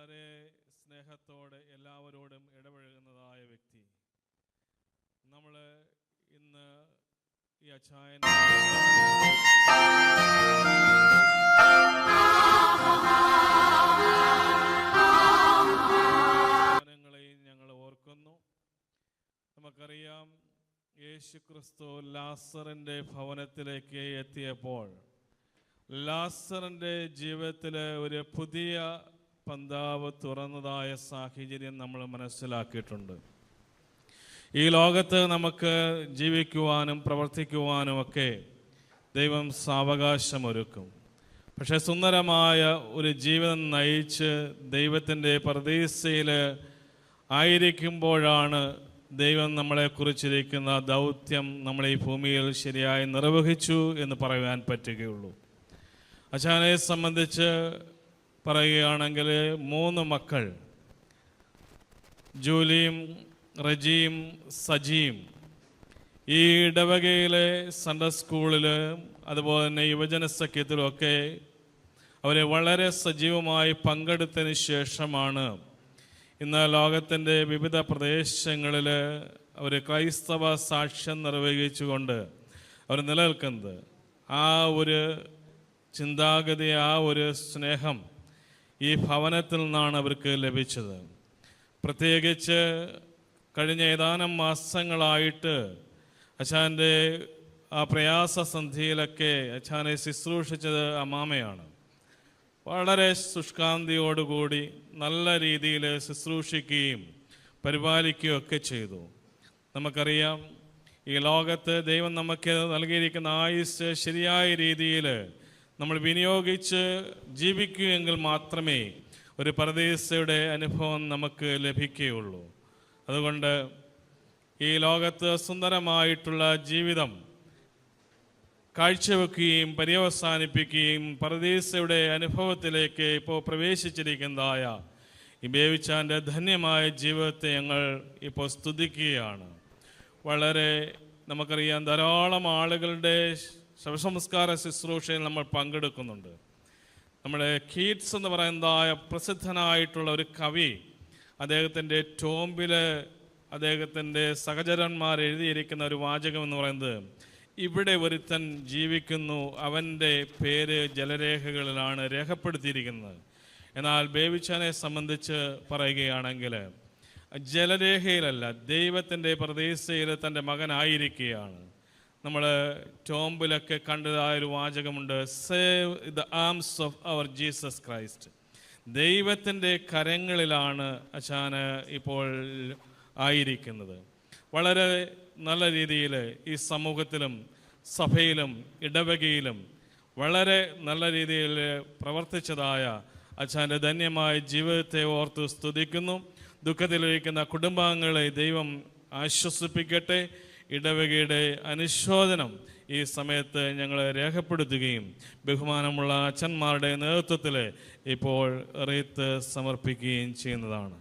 വളരെ സ്നേഹത്തോടെ എല്ലാവരോടും ഇടപഴകുന്നതായ വ്യക്തി. നമ്മൾ ഇന്ന് ഈ അച്ചായൻ ഞങ്ങൾ ഓർക്കുന്നു. നമുക്കറിയാം, യേശുക്രിസ്തു ലാസറിൻ്റെ ഭവനത്തിലേക്ക് എത്തിയപ്പോൾ ലാസറിൻ്റെ ജീവിതത്തിൽ ഒരു പുതിയ പന്താവ് തുറന്നതായ സാഹചര്യം നമ്മൾ മനസ്സിലാക്കിയിട്ടുണ്ട്. ഈ ലോകത്ത് നമുക്ക് ജീവിക്കുവാനും പ്രവർത്തിക്കുവാനും ഒക്കെ ദൈവം സാവകാശമൊരുക്കും. പക്ഷെ സുന്ദരമായ ഒരു ജീവിതം നയിച്ച് ദൈവത്തിൻ്റെ പരദീസയിൽ ആയിരിക്കുമ്പോഴാണ് ദൈവം നമ്മളെക്കുറിച്ചിരിക്കുന്ന ദൗത്യം നമ്മൾ ഈ ഭൂമിയിൽ ശരിയായി നിർവഹിച്ചു എന്ന് പറയാൻ പറ്റുകയുള്ളൂ. അച്ഛനെ സംബന്ധിച്ച് പറയുകയാണെങ്കിൽ 3 മക്കൾ, ജൂലിയും റജിയും സജിയും, ഈ ഇടവകയിലെ സൺഡേ സ്കൂളിൽ അതുപോലെ തന്നെ യുവജന സഖ്യത്തിലുമൊക്കെ അവരെ വളരെ സജീവമായി പങ്കെടുത്തതിന് ശേഷമാണ് ഇന്ന് ലോകത്തിൻ്റെ വിവിധ പ്രദേശങ്ങളിൽ അവർ ക്രൈസ്തവ സാക്ഷ്യം നിർവഹിച്ചുകൊണ്ട് അവർ നിലനിൽക്കുന്നത്. ആ ഒരു ചിന്താഗതി, ആ ഒരു സ്നേഹം ഈ ഭവനത്തിൽ നിന്നാണ് അവർക്ക് ലഭിച്ചത്. പ്രത്യേകിച്ച് കഴിഞ്ഞ ഏതാനും മാസങ്ങളായിട്ട് അച്ഛൻ്റെ ആ പ്രയാസസന്ധിയിലൊക്കെ അച്ഛനെ ശുശ്രൂഷിച്ചത് അമ്മാമയാണ്. വളരെ ശുഷ്കാന്തിയോടുകൂടി നല്ല രീതിയിൽ ശുശ്രൂഷിക്കുകയും പരിപാലിക്കുകയും ഒക്കെ ചെയ്തു. നമുക്കറിയാം, ഈ ലോകത്ത് ദൈവം നമുക്ക് നൽകിയിരിക്കുന്ന ആയുസ് ശരിയായ രീതിയിൽ നമ്മൾ വിനിയോഗിച്ച് ജീവിക്കുകയെങ്കിൽ മാത്രമേ ഒരു പരദീസയുടെ അനുഭവം നമുക്ക് ലഭിക്കുകയുള്ളൂ. അതുകൊണ്ട് ഈ ലോകത്ത് സുന്ദരമായിട്ടുള്ള ജീവിതം കാഴ്ചവെക്കുകയും പര്യവസാനിപ്പിക്കുകയും പരദീസയുടെ അനുഭവത്തിലേക്ക് ഇപ്പോൾ പ്രവേശിച്ചിരിക്കുന്നതായ ഈ ബേബിച്ചാൻ്റെ ധന്യമായ ജീവിതത്തെ ഞങ്ങൾ ഇപ്പോൾ സ്തുതിക്കുകയാണ്. വളരെ നമുക്കറിയാം, ധാരാളം ആളുകളുടെ ശവസംസ്കാര ശുശ്രൂഷയിൽ നമ്മൾ പങ്കെടുക്കുന്നുണ്ട്. നമ്മുടെ കീറ്റ്സ് എന്ന് പറയുന്നതായ പ്രസിദ്ധനായിട്ടുള്ള ഒരു കവി, അദ്ദേഹത്തിൻ്റെ ടോംബിൽ അദ്ദേഹത്തിൻ്റെ സഹചരന്മാർ എഴുതിയിരിക്കുന്ന ഒരു വാചകം എന്ന് പറയുന്നത്, ഇവിടെ ഒരുത്തൻ ജീവിക്കുന്നു, അവൻ്റെ പേര് ജലരേഖകളിലാണ് രേഖപ്പെടുത്തിയിരിക്കുന്നത്. എന്നാൽ ബേബിച്ചാനെ സംബന്ധിച്ച് പറയുകയാണെങ്കിൽ ജലരേഖയിലല്ല, ദൈവത്തിൻ്റെ പ്രദേശയിൽ തൻ്റെ മകനായിരിക്കുകയാണ്. നമ്മൾ ടോംബിലൊക്കെ കണ്ടതായൊരു വാചകമുണ്ട്, save the arms of our Jesus Christ. ദൈവത്തിൻ്റെ കരങ്ങളിലാണ് അച്ഛന് ഇപ്പോൾ ആയിരിക്കുന്നത്. വളരെ നല്ല രീതിയിൽ ഈ സമൂഹത്തിലും സഭയിലും ഇടവകയിലും വളരെ നല്ല രീതിയിൽ പ്രവർത്തിച്ചതായ അച്ഛൻ്റെ ധന്യമായ ജീവിതത്തെ ഓർത്ത് സ്തുതിക്കുന്നു. ദുഃഖത്തിലിരിക്കുന്ന കുടുംബാംഗങ്ങളെ ദൈവം ആശ്വസിപ്പിക്കട്ടെ. ഇടവകയുടെ അനുശോചനം ഈ സമയത്ത് ഞങ്ങൾ രേഖപ്പെടുത്തുകയും ബഹുമാനമുള്ള അച്ഛന്മാരുടെ നേതൃത്വത്തിൽ ഇപ്പോൾ റീത്ത് സമർപ്പിക്കുകയും ചെയ്യുന്നതാണ്.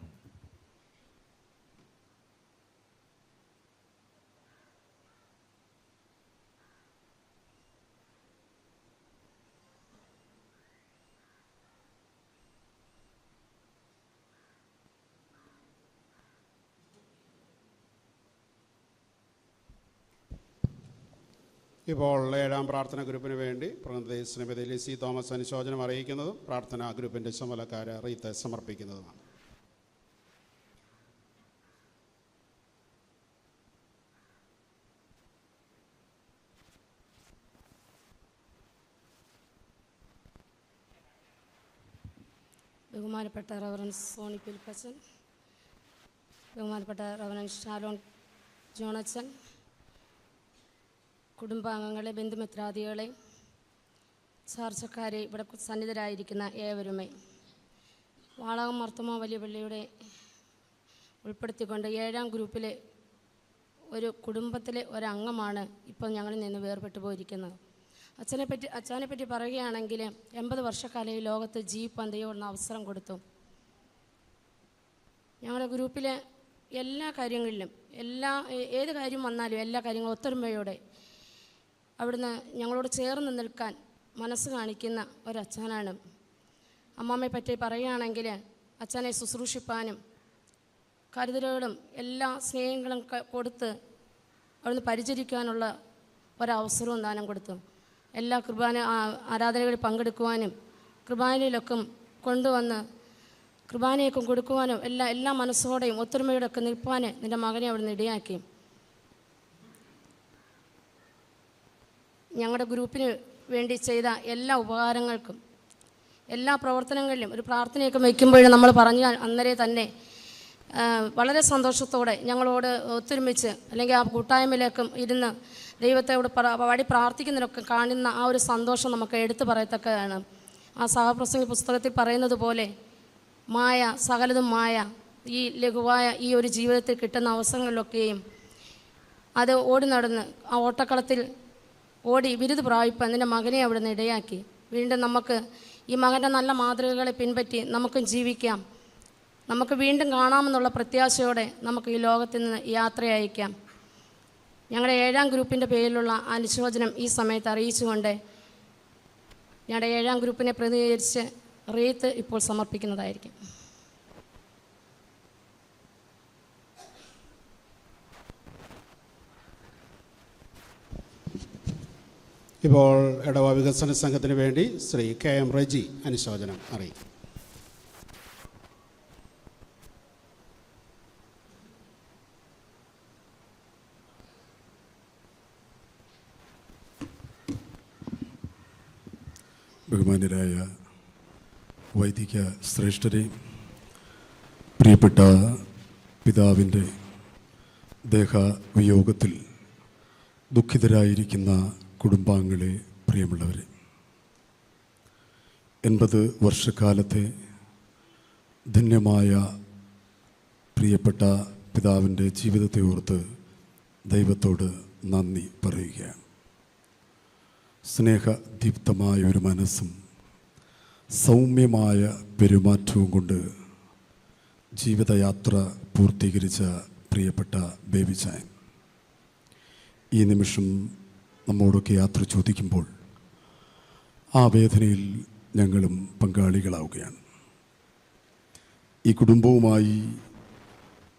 ഇപ്പോൾ 7ാം പ്രാർത്ഥന ഗ്രൂപ്പിന് വേണ്ടി പ്രതിനിധി ശ്രീമതി ലിസി തോമസ് അനുശോചനം അറിയിക്കുന്നതും പ്രാർത്ഥനാ ഗ്രൂപ്പിൻ്റെ ചുമതലക്കാരെ റീത്ത് സമർപ്പിക്കുന്നതുമാണ്. ബഹുമാനപ്പെട്ട റവറൻസ് സോണി പിൽപ്പച്ചൻ, ബഹുമാനപ്പെട്ട റവറൻസ് ഷാലോൺ ജോണച്ചൻ, കുടുംബാംഗങ്ങളെ, ബന്ധുമിത്രാദികളെ, ചാർച്ചക്കാരെ, ഇവിടെ സന്നിധരായിരിക്കുന്ന ഏവരുമേ, വാളകം മർത്തമോ വലിയ പള്ളിയുടെ ഉൾപ്പെടുത്തിക്കൊണ്ട് 7ാം ഗ്രൂപ്പിലെ ഒരു കുടുംബത്തിലെ ഒരംഗമാണ് ഇപ്പോൾ ഞങ്ങളിൽ നിന്ന് വേർപെട്ടു പോയിരിക്കുന്നത്. അച്ഛനെ പറ്റി പറയുകയാണെങ്കിൽ 80 വർഷക്കാലം ഈ ലോകത്ത് ജീവിപ്പാൻ ദൈവം അവസരം കൊടുത്തു. ഞങ്ങളുടെ ഗ്രൂപ്പിലെ എല്ലാ കാര്യങ്ങളിലും ഏത് കാര്യം വന്നാലും എല്ലാ കാര്യങ്ങളും ഒത്തൊരുമയോടെ അവിടുന്ന് ഞങ്ങളോട് ചേർന്ന് നിൽക്കാൻ മനസ്സ് കാണിക്കുന്ന ഒരച്ഛനാണ്. അമ്മാമ്മയെ പറ്റി പറയുകയാണെങ്കിൽ അച്ഛനെ ശുശ്രൂഷിപ്പാനും കരുതലുകളും എല്ലാ സ്നേഹങ്ങളും കൊടുത്ത് അവിടുന്ന് പരിചരിക്കാനുള്ള ഒരവസരവും ദാനം കൊടുത്തു. എല്ലാ കുർബാന ആരാധനകളിൽ പങ്കെടുക്കുവാനും കുർബാനയിലൊക്കെ കൊണ്ടുവന്ന് കുർബാനയൊക്കെ കൊടുക്കുവാനും എല്ലാ മനസ്സോടെയും ഒത്തൊരുമയോടൊക്കെ നിൽപ്പാൻ നിൻ്റെ മകനെ അവിടുന്ന് ഇടയാക്കി. ഞങ്ങളുടെ ഗ്രൂപ്പിന് വേണ്ടി ചെയ്ത എല്ലാ ഉപകാരങ്ങൾക്കും എല്ലാ പ്രവർത്തനങ്ങളിലും ഒരു പ്രാർത്ഥനയൊക്കെ വയ്ക്കുമ്പോഴും നമ്മൾ പറഞ്ഞ അന്നേരെ തന്നെ വളരെ സന്തോഷത്തോടെ ഞങ്ങളോട് ഒത്തൊരുമിച്ച് അല്ലെങ്കിൽ ആ കൂട്ടായ്മയിലേക്കും ഇരുന്ന് ദൈവത്തോട് പാടി പ്രാർത്ഥിക്കുന്നതിനൊക്കെ കാണുന്ന ആ ഒരു സന്തോഷം നമുക്ക് എടുത്തു പറയത്തക്കതാണ്. ആ സഹപ്രസംഗി പുസ്തകത്തിൽ പറയുന്നത് പോലെ മായ സകലതും മായ, ഈ ലഘുവായ ഈ ഒരു ജീവിതത്തിൽ കിട്ടുന്ന അവസരങ്ങളിലൊക്കെയും അത് ഓടി നടന്ന് ആ ഓട്ടക്കളത്തിൽ ഓടി ബിരുദ പ്രാപിപ്പാൻ നിൻ്റെ മകനെ അവിടുന്ന് ഇടയാക്കി. വീണ്ടും നമുക്ക് ഈ മകൻ്റെ നല്ല മാതൃകകളെ പിൻപറ്റി നമുക്കും ജീവിക്കാം. നമുക്ക് വീണ്ടും കാണാമെന്നുള്ള പ്രത്യാശയോടെ നമുക്ക് ഈ ലോകത്തിൽ നിന്ന് യാത്ര അയക്കാം. ഞങ്ങളുടെ 7ാം ഗ്രൂപ്പിൻ്റെ പേരിലുള്ള അനുശോചനം ഈ സമയത്ത് അറിയിച്ചുകൊണ്ട് ഞങ്ങളുടെ 7ാം ഗ്രൂപ്പിനെ പ്രതിനിധീകരിച്ച് റീത്ത് ഇപ്പോൾ സമർപ്പിക്കുന്നതായിരിക്കും. ഇപ്പോൾ ഇടവ വികസന സംഘത്തിന് വേണ്ടി ശ്രീ KM റെജി അനുശോചനം അറിയിക്കും. ബഹുമാന്യരായ വൈദിക ശ്രേഷ്ഠരെ, പ്രിയപ്പെട്ട പിതാവിൻ്റെ ദേഹവിയോഗത്തിൽ ദുഃഖിതരായിരിക്കുന്ന കുടുംബാംഗങ്ങളെ, പ്രിയമുള്ളവരെ, 80 വർഷക്കാലത്തെ ധന്യമായ പ്രിയപ്പെട്ട പിതാവിൻ്റെ ജീവിതത്തെ ഓർത്ത് ദൈവത്തോട് നന്ദി പറയുകയാണ്. സ്നേഹദീപ്തമായ ഒരു മനസ്സും സൗമ്യമായ പെരുമാറ്റവും കൊണ്ട് ജീവിതയാത്ര പൂർത്തീകരിച്ച പ്രിയപ്പെട്ട ബേബിച്ചായൻ ഈ നിമിഷം നമ്മോടൊക്കെ യാത്ര ചോദിക്കുമ്പോൾ ആ വേദനയിൽ ഞങ്ങളും പങ്കാളികളാവുകയാണ്. ഈ കുടുംബവുമായി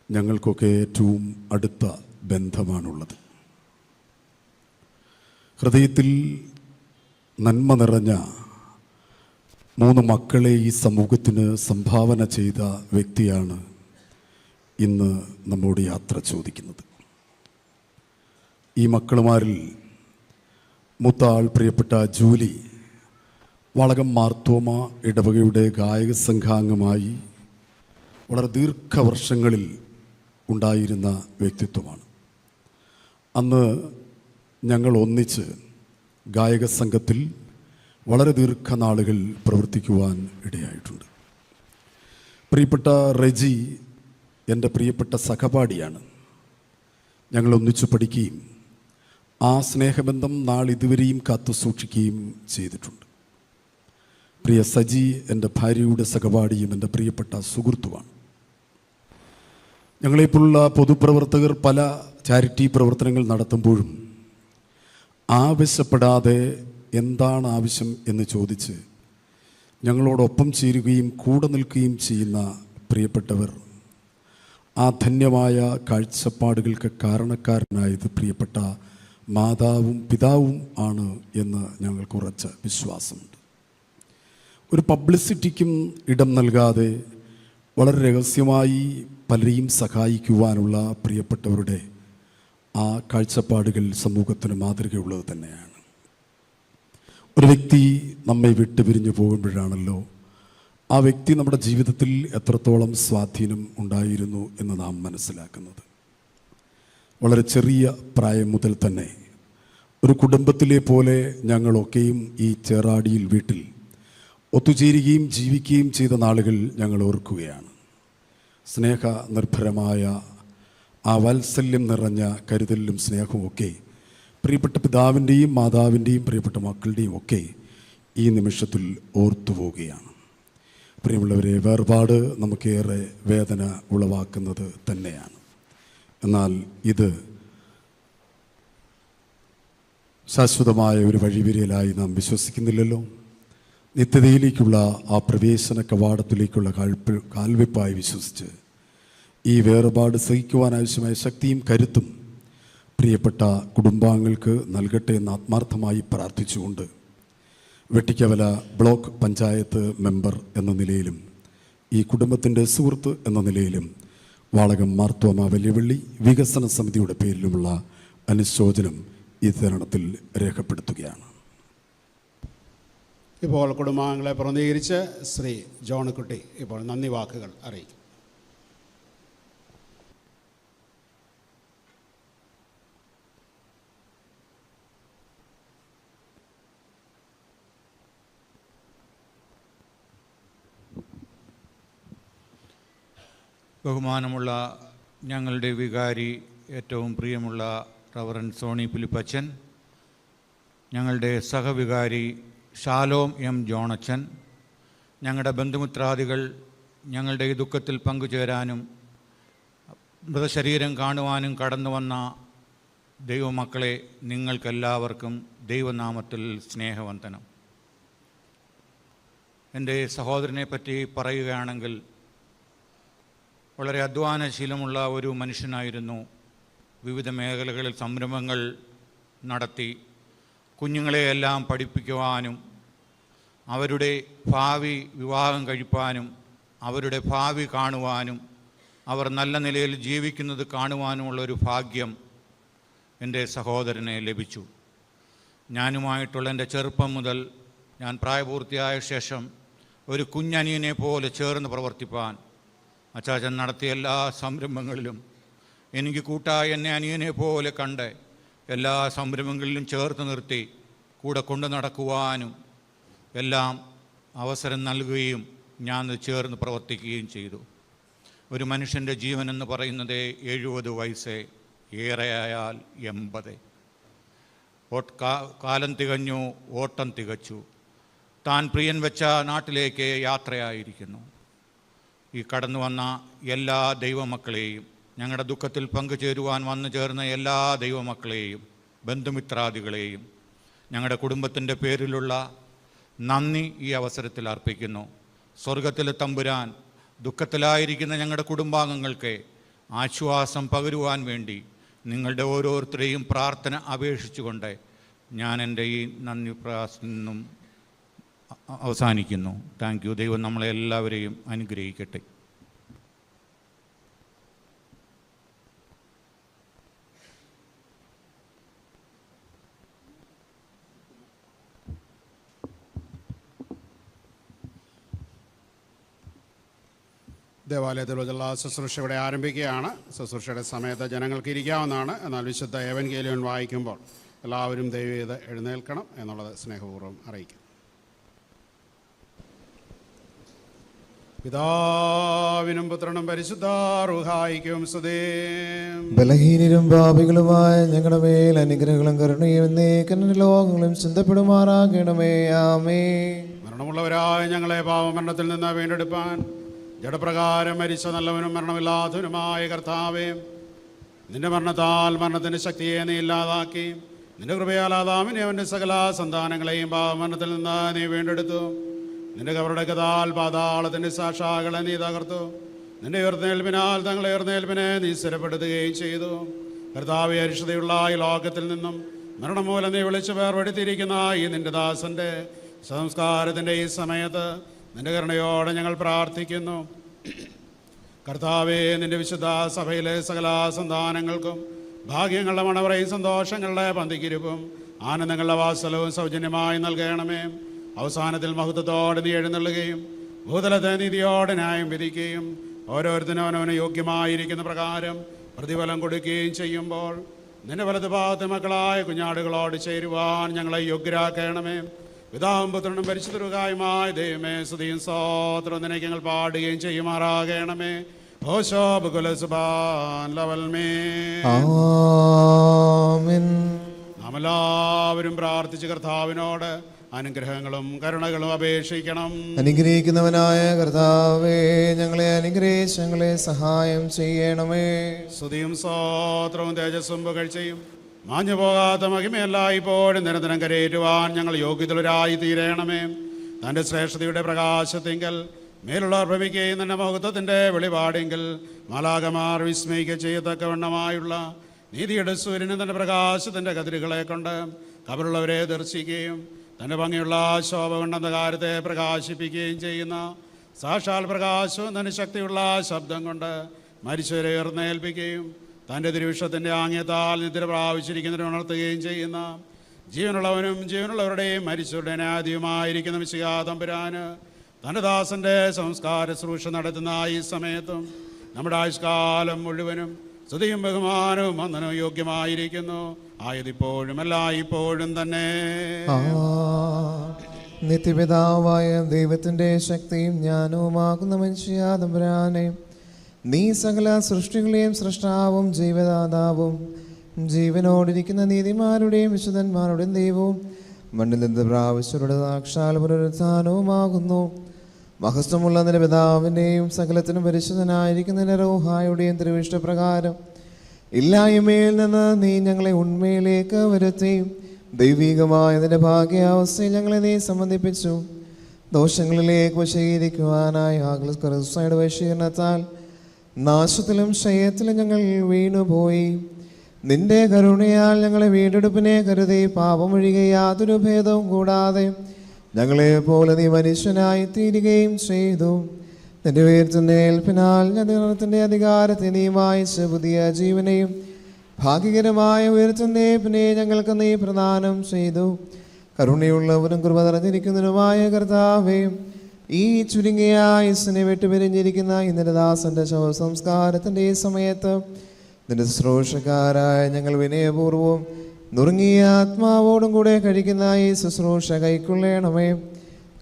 ഞങ്ങൾക്കൊക്കെ ഏറ്റവും അടുത്ത ബന്ധമാണുള്ളത്. ഹൃദയത്തിൽ നന്മ നിറഞ്ഞ 3 മക്കളെ ഈ സമൂഹത്തിന് സംഭാവന ചെയ്ത വ്യക്തിയാണ് ഇന്ന് നമ്മോട് യാത്ര ചോദിക്കുന്നത്. ഈ മക്കളുമാരിൽ മൂത്ത ആൾ പ്രിയപ്പെട്ട ജൂലി വളകം മാർത്തോമ ഇടവകയുടെ ഗായക സംഘാംഗമായി വളരെ ദീർഘവർഷങ്ങളിൽ ഉണ്ടായിരുന്ന വ്യക്തിത്വമാണ്. അന്ന് ഞങ്ങൾ ഒന്നിച്ച് ഗായക സംഘത്തിൽ വളരെ ദീർഘനാളുകൾ പ്രവർത്തിക്കുവാൻ ഇടയായിട്ടുണ്ട്. പ്രിയപ്പെട്ട റെജി എൻ്റെ പ്രിയപ്പെട്ട സഹപാഠിയാണ്. ഞങ്ങൾ ഒന്നിച്ചു പഠിക്കുകയും ആ സ്നേഹബന്ധം നാളിതുവരെയും കാത്തു സൂക്ഷിക്കുകയും ചെയ്തിട്ടുണ്ട്. പ്രിയ സജി എൻ്റെ ഭാര്യയുടെ സഹപാഠിയും എൻ്റെ പ്രിയപ്പെട്ട സുഹൃത്തുമാണ്. ഞങ്ങളെപ്പോലുള്ള പൊതുപ്രവർത്തകർ പല ചാരിറ്റി പ്രവർത്തനങ്ങൾ നടത്തുമ്പോഴും ആവശ്യപ്പെടാതെ എന്താണ് ആവശ്യം എന്ന് ചോദിച്ച് ഞങ്ങളോടൊപ്പം ചേരുകയും കൂടെ നിൽക്കുകയും ചെയ്യുന്ന പ്രിയപ്പെട്ടവർ, ആ ധന്യമായ കാഴ്ചപ്പാടുകൾക്ക് കാരണക്കാരനായത് പ്രിയപ്പെട്ട മാതാവും പിതാവും ആണ് എന്ന് ഞങ്ങൾക്ക് ഉറച്ച വിശ്വാസമുണ്ട്. ഒരു പബ്ലിസിറ്റിക്കും ഇടം നൽകാതെ വളരെ രഹസ്യമായി പലരെയും സഹായിക്കുവാനുള്ള പ്രിയപ്പെട്ടവരുടെ ആ കാഴ്ചപ്പാടുകൾ സമൂഹത്തിന് മാതൃകയുള്ളത് തന്നെയാണ്. ഒരു വ്യക്തി നമ്മെ വിട്ടുപിരിഞ്ഞു പോകുമ്പോഴാണല്ലോ ആ വ്യക്തി നമ്മുടെ ജീവിതത്തിൽ എത്രത്തോളം സ്വാധീനം ഉണ്ടായിരുന്നു എന്ന് നാം മനസ്സിലാക്കുന്നത്. വളരെ ചെറിയ പ്രായം മുതൽ തന്നെ ഒരു കുടുംബത്തിലെ പോലെ ഞങ്ങളൊക്കെയും ഈ ചേറാടിയിൽ വീട്ടിൽ ഒത്തുചേരുകയും ജീവിക്കുകയും ചെയ്ത നാളുകൾ ഞങ്ങൾ ഓർക്കുകയാണ്. സ്നേഹ നിർഭരമായ ആ വാത്സല്യം നിറഞ്ഞ കരുതലും സ്നേഹവുമൊക്കെ പ്രിയപ്പെട്ട പിതാവിൻ്റെയും മാതാവിൻ്റെയും പ്രിയപ്പെട്ട മക്കളുടെയും ഒക്കെ ഈ നിമിഷത്തിൽ ഓർത്തുപോവുകയാണ്. പ്രിയമുള്ളവരെ, വേർപാട് നമുക്കേറെ വേദന ഉളവാക്കുന്നത് തന്നെയാണ്. എന്നാൽ ഇത് ശാശ്വതമായ ഒരു വഴിവിരലായി നാം വിശ്വസിക്കുന്നില്ലല്ലോ. നിത്യതയിലേക്കുള്ള ആ പ്രവേശന കവാടത്തിലേക്കുള്ള കാൽവെപ്പായി വിശ്വസിച്ച് ഈ വേർപാട് സഹിക്കുവാനാവശ്യമായ ശക്തിയും കരുത്തും പ്രിയപ്പെട്ട കുടുംബാംഗങ്ങൾക്ക് നൽകട്ടെ എന്ന് ആത്മാർത്ഥമായി പ്രാർത്ഥിച്ചുകൊണ്ട് വെട്ടിക്കവല ബ്ലോക്ക് പഞ്ചായത്ത് മെമ്പർ എന്ന നിലയിലും ഈ കുടുംബത്തിൻ്റെ സുഹൃത്ത് എന്ന നിലയിലും വാളകം മാർത്തോമ വലിയവള്ളി വികസന സമിതിയുടെ പേരിലുമുള്ള അനുശോചനം ഈ തരുണത്തിൽ രേഖപ്പെടുത്തുകയാണ്. ഇപ്പോൾ കുടുംബാംഗങ്ങളെ പ്രതിനിധീകരിച്ച് ശ്രീ ജോൺകുട്ടി ഇപ്പോൾ നന്ദി വാക്കുകൾ അറിയിക്കും. ബഹുമാനമുള്ള ഞങ്ങളുടെ വികാരി, ഏറ്റവും പ്രിയമുള്ള റവറൻഡ് സോണി ഫിലിപ്പച്ചൻ, ഞങ്ങളുടെ സഹവികാരി ഷാലോം എം ജോണച്ചൻ, ഞങ്ങളുടെ ബന്ധുമിത്രാദികൾ, ഞങ്ങളുടെ ഈ ദുഃഖത്തിൽ പങ്കുചേരാനും മൃതശരീരം കാണുവാനും കടന്നു വന്ന ദൈവമക്കളെ, നിങ്ങൾക്കെല്ലാവർക്കും ദൈവനാമത്തിൽ സ്നേഹവന്ദനം. എൻ്റെ സഹോദരനെ പറ്റി പറയുകയാണെങ്കിൽ വളരെ അധ്വാനശീലമുള്ള ഒരു മനുഷ്യനായിരുന്നു. വിവിധ മേഖലകളിൽ സംരംഭങ്ങൾ നടത്തി കുഞ്ഞുങ്ങളെയെല്ലാം പഠിപ്പിക്കുവാനും അവരുടെ ഭാവി വിവാഹം കഴിപ്പാനും അവരുടെ ഭാവി കാണുവാനും അവർ നല്ല നിലയിൽ ജീവിക്കുന്നത് കാണുവാനുമുള്ളൊരു ഭാഗ്യം എൻ്റെ സഹോദരനെ ലഭിച്ചു. ഞാനുമായിട്ടുള്ള എൻ്റെ ചെറുപ്പം മുതൽ ഞാൻ പ്രായപൂർത്തിയായ ശേഷം ഒരു കുഞ്ഞനിയനെ പോലെ ചേർന്ന് പ്രവർത്തിപ്പാൻ അച്ചാച്ചൻ നടത്തിയ എല്ലാ സംരംഭങ്ങളിലും എനിക്ക് കൂട്ടായി എന്നെ അനിയനെ പോലെ കണ്ട് എല്ലാ സംരംഭങ്ങളിലും ചേർത്ത് നിർത്തി കൂടെ കൊണ്ടു നടക്കുവാനും എല്ലാം അവസരം നൽകുകയും ഞാൻ ചേർന്ന് പ്രവർത്തിക്കുകയും ചെയ്തു. ഒരു മനുഷ്യൻ്റെ ജീവൻ എന്ന് പറയുന്നത് 70 വയസ്സ്, ഏറെയായാൽ 80. കാലം തികഞ്ഞു, ഓട്ടം തികച്ചു. താൻ പ്രിയൻ വെച്ച നാട്ടിലേക്ക് യാത്രയായിരിക്കുന്നു. ഈ കടന്നു വന്ന എല്ലാ ദൈവമക്കളെയും, ഞങ്ങളുടെ ദുഃഖത്തിൽ പങ്കുചേരുവാൻ വന്നു ചേർന്ന എല്ലാ ദൈവമക്കളെയും ബന്ധുമിത്രാദികളെയും ഞങ്ങളുടെ കുടുംബത്തിൻ്റെ പേരിലുള്ള നന്ദി ഈ അവസരത്തിൽ അർപ്പിക്കുന്നു. സ്വർഗത്തിലെ തമ്പുരാൻ ദുഃഖത്തിലായിരിക്കുന്ന ഞങ്ങളുടെ കുടുംബാംഗങ്ങൾക്ക് ആശ്വാസം പകരുവാൻ വേണ്ടി നിങ്ങളുടെ ഓരോരുത്തരെയും പ്രാർത്ഥന അപേക്ഷിച്ചുകൊണ്ട് ഞാൻ എൻ്റെ ഈ നന്ദി പ്രയാസത്തിൽ അവസാനിക്കുന്നു. Thank you. ദൈവം നമ്മളെ എല്ലാവരെയും അനുഗ്രഹിക്കട്ടെ. ദേവാലയത്തിലുള്ള ശുശ്രൂഷ ഇവിടെ ആരംഭിക്കുകയാണ്. ശുശ്രൂഷയുടെ സമയത്ത് ജനങ്ങൾക്ക് ഇരിക്കാവുന്നതാണ്. എന്നാൽ വിശുദ്ധ എവൻഗേലിയോൻ വായിക്കുമ്പോൾ എല്ലാവരും ദയവേത് എഴുന്നേൽക്കണം എന്നുള്ളത് സ്നേഹപൂർവ്വം അറിയിക്കും. പിതാവിനും പുത്രനും പരിശുദ്ധ റൂഹായിക്കും സ്തുതി. ബലഹീനരും പാപികളുമായ ഞങ്ങളുടെ മേൽ അനുഗ്രഹങ്ങളും കരുണയും എന്നേക്കും ലോകങ്ങളും ചിന്തപ്പെടുമാറാകണമേ. ആമേൻ. മരണമുള്ളവരായ ഞങ്ങളെ പാപമരണത്തിൽ നിന്ന് വീണ്ടെടുപ്പാൻ ജഡപ്രകാരം മരിച്ച നല്ലവനും മരണമില്ലാത്തവനുമായ കർത്താവേ, നിന്റെ മരണത്താൽ മരണത്തിൻ്റെ ശക്തിയെ നീ ഇല്ലാതാക്കി നിന്റെ കൃപയാൽ ആദാമിനെ അവൻ്റെ സകല സന്താനങ്ങളെയും പാപമരണത്തിൽ നിന്ന് നീ വീണ്ടെടുത്തു. നിന്റെ കബറടക്കത്താൽ പാതാളത്തിൻ്റെ സാക്ഷാകളെ നീ തകർത്തു. നിന്റെ ഉയർന്നേൽപ്പിനാൽ തങ്ങളെ ഉയർന്നേൽപ്പിനെ നീ സ്ഥിരപ്പെടുത്തുകയും ചെയ്തു. കർത്താവേ, അരിഷ്ടതയുള്ള ഈ ലോകത്തിൽ നിന്നും മരണം മൂലം നീ വിളിച്ച് വേർപെടുത്തിയിരിക്കുന്ന ഈ നിന്റെ ദാസൻ്റെ സംസ്കാരത്തിൻ്റെ ഈ സമയത്ത് നിന്റെ കരുണയോടെ ഞങ്ങൾ പ്രാർത്ഥിക്കുന്നു. കർത്താവേ, നിന്റെ വിശുദ്ധ സഭയിലെ സകല സന്താനങ്ങൾക്കും ഭാഗ്യങ്ങളുടെ മണവറയും സന്തോഷങ്ങളുടെ പന്തിക്കിരിപ്പും ആനന്ദങ്ങളുടെ വാത്സലവും സൗജന്യമായി നൽകണമേ. അവസാനത്തിൽ മഹത്വത്തോടെ നീ എഴുന്നള്ളുകയും ഭൂതലത്തെ നീതിയോടെ ന്യായം വിധിക്കുകയും ഓരോരുത്തരും അവനവന് യോഗ്യമായിരിക്കുന്ന പ്രകാരം പ്രതിഫലം കൊടുക്കുകയും ചെയ്യുമ്പോൾ നിന്റെ വലതു ഭാഗത്ത് മക്കളായ കുഞ്ഞാടുകളോട് ചേരുവാൻ ഞങ്ങളെ യോഗ്യരാക്കണമേ. പിതാവും പുത്രനും പരിശുദ്ധരുകായുമായ ദൈവമേ, സ്തുതിയും സ്തോത്രവും നിനക്ക് ഞങ്ങൾ പാടുകയും ചെയ്യുമാറാകണമേ. നാം എല്ലാവരും പ്രാർത്ഥിച്ച് കർത്താവിനോട് അനുഗ്രഹങ്ങളും കരുണകളും അപേക്ഷിക്കണം. അനുഗ്രഹിക്കുന്നവനായ കർത്താവേ, ഞങ്ങളെ അനുഗ്രഹിച്ച് ഞങ്ങളെ സഹായം ചെയ്യണമേ. സ്തുതിയും സ്തോത്രവും തേജസ്സും പുകഴ്ചയും മാഞ്ഞു പോകാത്ത മഹിമയല്ല ഇപ്പോഴും നിരന്തരം കരയേറ്റുവാൻ ഞങ്ങൾ യോഗ്യതരായി തീരണമേ. തൻ്റെ ശ്രേഷ്ഠതയുടെ പ്രകാശത്തെങ്കിൽ മേലുള്ളവർ ഭ്രമിക്കുകയും തൻ്റെ മഹത്വത്തിൻ്റെ വെളിപാടെങ്കിൽ മാലാകമാർ വിസ്മയിക്കുക ചെയ്യത്തക്കവണ്ണമായുള്ള നീതിയുടെ സൂര്യനും തൻ്റെ പ്രകാശത്തിൻ്റെ കതിരുകളെ കൊണ്ട് കബറുള്ളവരെ ദർശിക്കുകയും തൻ്റെ ഭംഗിയുള്ള ശോഭ കൊണ്ടെന്ന കാര്യത്തെ പ്രകാശിപ്പിക്കുകയും ചെയ്യുന്ന സാക്ഷാൽ പ്രകാശവും തൻ്റെ ശക്തിയുള്ള ശബ്ദം കൊണ്ട് മരിച്ചവരെ ഉയർന്നേൽപ്പിക്കുകയും തൻ്റെ തിരുവിഷത്തിൻ്റെ ആംഗ്യത്താൽ നിദ്ര പ്രാപിച്ചിരിക്കുന്നതിനെ ഉണർത്തുകയും ചെയ്യുന്ന ജീവനുള്ളവനും ജീവനുള്ളവരുടെയും മരിച്ചവരുടെ ആദ്യമായിരിക്കുന്ന മിശിഹാ തമ്പുരാന് തൻ്റെ ദാസൻ്റെ സംസ്കാര ശുശ്രൂഷ നടത്തുന്ന ഈ സമയത്തും നമ്മുടെ ആയുഷ്കാലം മുഴുവനും സ്തുതിയും ബഹുമാനവും വന്ദനവും യോഗ്യമായിരിക്കുന്നു. ആയതിപ്പോഴും എല്ലായ്പ്പോഴും തന്നെ. നിത്യപിതാവായ ദൈവത്തിൻ്റെ ശക്തിയും ജ്ഞാനവുമാകുന്ന മനുഷ്യാ തമ്പുരാനെ, നീ സകല സൃഷ്ടികളെയും സൃഷ്ടാവും ജീവദാതാവും ജീവനോടിരിക്കുന്ന നീതിമാരുടെയും വിശുദ്ധന്മാരുടെയും ദൈവവും മണ്ണിൽ നിന്ന് പ്രാവശ്യരുടെ സാക്ഷാൽ പുനരുത്ഥാനവുമാകുന്നു. മഹത്വമുള്ള നിന്റെ പിതാവിൻ്റെയും സകലത്തിനും പരിശുദ്ധനായിരിക്കുന്ന റൂഹായുടെയും തിരുവിഷ്ടപ്രകാരം ഇല്ലായ്മയിൽ നിന്ന് നീ ഞങ്ങളെ ഉണ്മയിലേക്ക് വരുത്തി ദൈവികമായ നിന്റെ ഭാഗ്യാവസ്ഥയിൽ ഞങ്ങളെ നീ സംബന്ധിപ്പിച്ചു. ദോഷങ്ങളിലേക്ക് വശീകരിക്കുവാനായി ആഗ്ലസ്കറുസയുടെ വശീകരണത്താൽ നാശത്തിലും ക്ഷയത്തിലും ഞങ്ങൾ വീണുപോയി. നിന്റെ കരുണയാൽ ഞങ്ങളെ വീണ്ടെടുപ്പിനെ കരുതി പാപമൊഴികെ യാതൊരു ഭേദവും കൂടാതെ ഞങ്ങളെപ്പോലെ നീ മനുഷ്യനായി തീരുകയും ചെയ്തു. നിന്റെ ഉയർത്തുന്ന ഏൽപ്പിനാൽ ഞങ്ങളുടെ അധികാരത്തെ നീ വായിച്ച് പുതിയ ജീവനെയും ഭാഗ്യകരമായ ഉയർത്തുന്നേപ്പിനെ ഞങ്ങൾക്ക് നീ പ്രദാനം ചെയ്തു. കരുണയുള്ളവരും കൃപ നിറഞ്ഞിരിക്കുന്നതിനുമായ കർത്താവേ, ഈ ചുരുങ്ങിയ ആയുസ്സിനെ വിട്ടുപിരിഞ്ഞിരിക്കുന്ന ഇന്നലെ ദാസന്റെ ശവസംസ്കാരത്തിൻ്റെ ഈ സമയത്ത് നിന്റെ ശുശ്രൂഷക്കാരായ ഞങ്ങൾ വിനയപൂർവ്വം നുറുങ്ങിയ ആത്മാവോടും കൂടെ കഴിക്കുന്ന ഈ ശുശ്രൂഷ കൈക്കൊള്ളണമേ.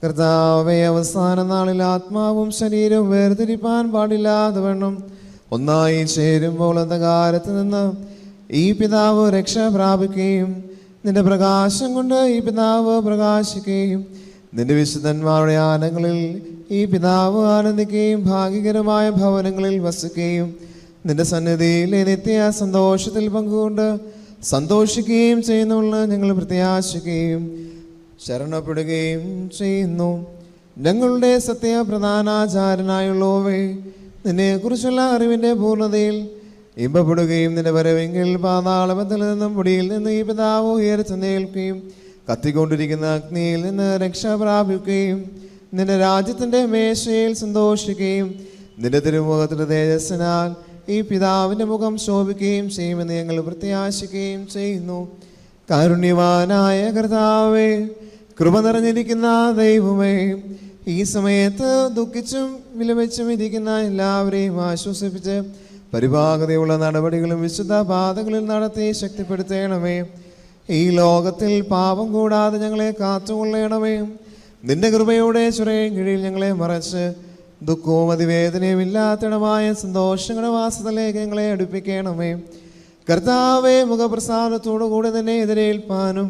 കർത്താവേ, അവസാന നാളിൽ ആത്മാവും ശരീരവും വേർതിരിപ്പാൻ പാടില്ലാതെ വണ്ണം ഒന്നായി ചേരുമ്പോൾ അന്ധകാരത്ത് നിന്ന് ഈ പിതാവ് രക്ഷ പ്രാപിക്കുകയും നിന്റെ പ്രകാശം കൊണ്ട് ഈ പിതാവ് പ്രകാശിക്കുകയും നിന്റെ വിശുദ്ധന്മാരുടെ ആനങ്ങളിൽ ഈ പിതാവ് ആനന്ദിക്കുകയും ഭാഗ്യകരമായ ഭവനങ്ങളിൽ വസിക്കുകയും നിന്റെ സന്നിധിയിലെ നിത്യ സന്തോഷത്തിൽ പങ്കുകൊണ്ട് സന്തോഷിക്കുകയും ചെയ്യുന്നുള്ള ഞങ്ങൾ പ്രത്യാശിക്കുകയും ശരണപ്പെടുകയും ചെയ്യുന്നു. ഞങ്ങളുടെ സത്യപ്രധാനാചാരനായുള്ളവേ, നിന്നെക്കുറിച്ചുള്ള അറിവിൻ്റെ പൂർണ്ണതയിൽ ഇമ്പപ്പെടുകയും നിന്റെ വരവെങ്കിൽ പാതാളത്തിൽ നിന്നും പൊടിയിൽ നിന്ന് ഈ പിതാവ് ഉയർത്തുന്നേൽക്കുകയും കത്തിക്കൊണ്ടിരിക്കുന്ന അഗ്നിയിൽ നിന്ന് രക്ഷ പ്രാപിക്കുകയും നിന്റെ രാജ്യത്തിൻ്റെ മേശയിൽ സന്തോഷിക്കുകയും നിന്റെ തിരുമുഖത്തിൻ്റെ തേജസ്സിനാൽ ഈ പിതാവിൻ്റെ മുഖം ശോഭിക്കുകയും ചെയ്യുമെന്ന് ഞങ്ങൾ പ്രത്യാശിക്കുകയും ചെയ്യുന്നു. കാരുണ്യവാനായ കർത്താവേ, കൃപ നിറഞ്ഞിരിക്കുന്ന ദൈവമേ, ഈ സമയത്ത് ദുഃഖിച്ചും വിലപിച്ചും ഇരിക്കുന്ന എല്ലാവരെയും ആശ്വസിപ്പിച്ച് പരിഭാഗതയുള്ള നടപടികളും വിശുദ്ധ പാതകളിൽ നടത്തി ശക്തിപ്പെടുത്തണമേ. ഈ ലോകത്തിൽ പാപം കൂടാതെ ഞങ്ങളെ കാത്തുകൊള്ളണമേ. നിന്റെ കൃപയുടെ ചുരയും കീഴിൽ ഞങ്ങളെ മറച്ച് ദുഃഖവും അതിവേദനയും ഇല്ലാത്തിടമായ സന്തോഷങ്ങളുടെ വാസത്തിലേക്ക് ഞങ്ങളെ അടുപ്പിക്കണമേ. കർത്താവേ, മുഖപ്രസാദത്തോടു കൂടെ തന്നെ എതിരേൽപ്പാനും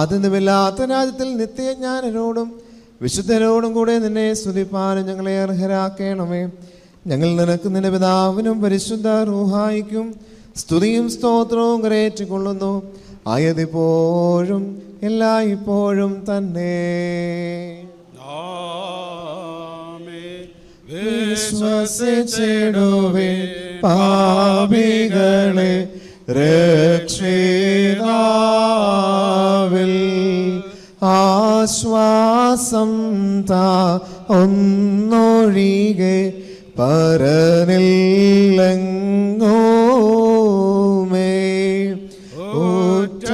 അതൊന്നുമില്ലാത്ത രാജ്യത്തിൽ നിത്യജ്ഞാനരോടും വിശുദ്ധരോടും കൂടെ നിന്നെ സ്തുതിപ്പാനും ഞങ്ങളെ അർഹരാക്കണമേ. ഞങ്ങൾ നിനക്ക് നിന്റെ പിതാവിനും പരിശുദ്ധ റൂഹായിക്കും സ്തുതിയും സ്തോത്രവും കരേറ്റിക്കൊള്ളുന്നു. ആയതിപ്പോഴും എല്ലായ്പ്പോഴും തന്നെ. വിശ്വസിച്ചിടുവേ പാപികളെ രക്ഷിതാവിൽ ആശ്വാസം താ ഒന്നൊഴികെ പരനില്ലെങ്ങോമേ.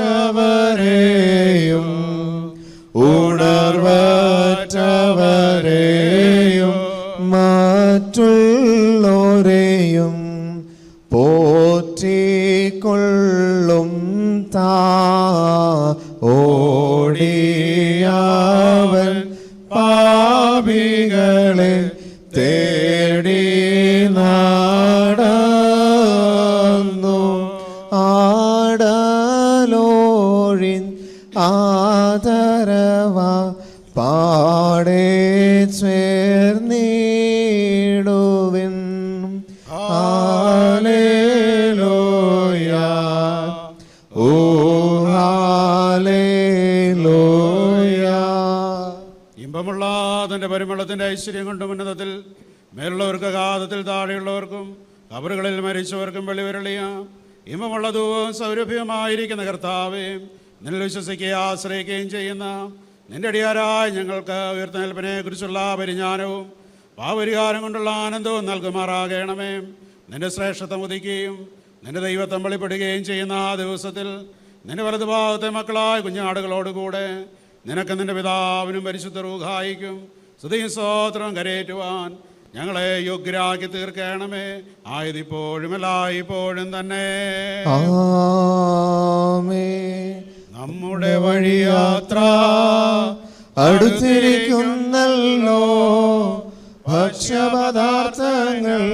ഉറ്റവരെയും ഉണർവറ്റവരെയും മറ്റുള്ളവരെയും പോറ്റിക്കൊള്ളും താ ഓടിയവൻ പാപികളെ തേടി നടന്നു. ആടലോഴിൻ ആദരവ പാടെ ചേർന്നിടുവിൻ. ഹല്ലേലൂയ, ഓ ഹല്ലേലൂയ. ഇമ്പമുള്ള ഐശ്വര്യം കൊണ്ടും ഉന്നതത്തിൽ മേലുള്ളവർക്ക് അഗാധത്തിൽ താഴെയുള്ളവർക്കും കബറുകളിൽ മരിച്ചവർക്കും വെളിവരളിയ ഇമ്പമുള്ള ധൂവും സൗരഭ്യമായിരിക്കുന്ന കർത്താവേ, നിന്നിൽ വിശ്വസിക്കുകയും ആശ്രയിക്കുകയും ചെയ്യുന്ന നിന്റെ അടിയാരായ ഞങ്ങൾക്ക് ഉയർത്തെഴുന്നേൽപ്പിനെ കുറിച്ചുള്ള പരിജ്ഞാനവും പാപരിഹാരം കൊണ്ടുള്ള ആനന്ദവും നൽകുമാറാകണമേ. നിന്റെ ശ്രേഷ്ഠത്വം ഉദിക്കുകയും നിന്റെ ദൈവത്വം വെളിപ്പെടുകയും ചെയ്യുന്ന ആ ദിവസത്തിൽ നിന്റെ വലതുഭാഗത്തെ മക്കളായ കുഞ്ഞാടുകളോടുകൂടെ നിനക്ക് നിന്റെ പിതാവിനും പരിശുദ്ധ റൂഹായിക്കും സ്തുതിയും സ്തോത്രവും കരയേറ്റുവാൻ ഞങ്ങളെ യോഗ്യരാക്കി തീർക്കണമേ. ആയതിപ്പോഴും എല്ലായ്പ്പോഴും തന്നെ. ആമേൻ. നമ്മുടെ വഴിയാത്ര അടുത്തിരിക്കുന്നല്ലോ, ഭക്ഷ്യപദാർത്ഥങ്ങൾ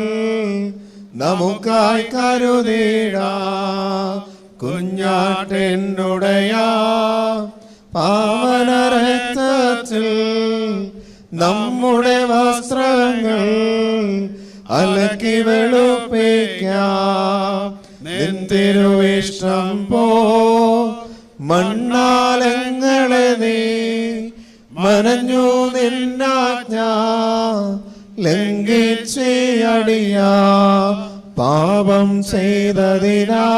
നമുക്കായി കരുതിടാം. കുഞ്ഞാട്ടിനുടയ പാവനരക്തത്തിൽ നമ്മുടെ വസ്ത്രങ്ങൾ അലക്കി വെളുപ്പിക്കാം. നിൻ തിരുവിഷ്ടം പോ മണ്ണാലങ്ങളെ നീ മനഞ്ഞു നിന്നാജ്ഞ ലംഘിച്ചടിയാ പാപം ചെയ്തതിനാ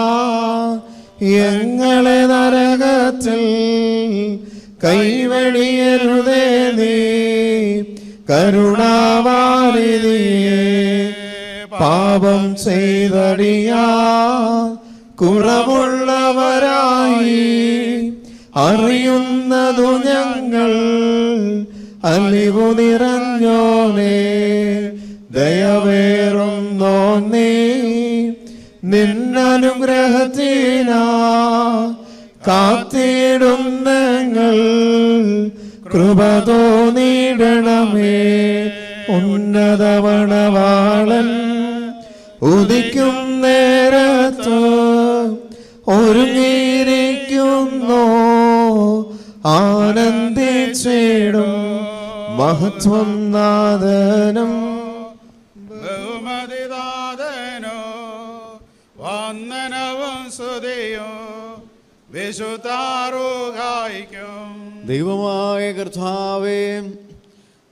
ഞങ്ങളെ നരകത്തിൽ കൈവെടിയരുതേ നീ കരുണാവാരിധിയേ. പാപം ചെയ്തടിയാ കുറവുള്ളവരായി അറിയുന്നതു ഞങ്ങൾ അലിവു നിറഞ്ഞോനേ. ദയവേറുന്നോ നീ നിന്നനുഗ്രഹത്തിനാ കാത്തിടുന്നങ്ങൾ കൃപ തോന്നിടണമേ. ഉന്നതവണവാളൻ ഉദിക്കും നേരത്ത് ഒരുങ്ങിയിരിക്കുന്നു ആനന്ദിച്ചിടും മഹത്വം നാദനം ബഹുമതിദാതനോ വന്ദനവും സ്തുതിയോ വിശുദ്ധാരൂഹായിക്കും. ദൈവമായ കർത്താവേ,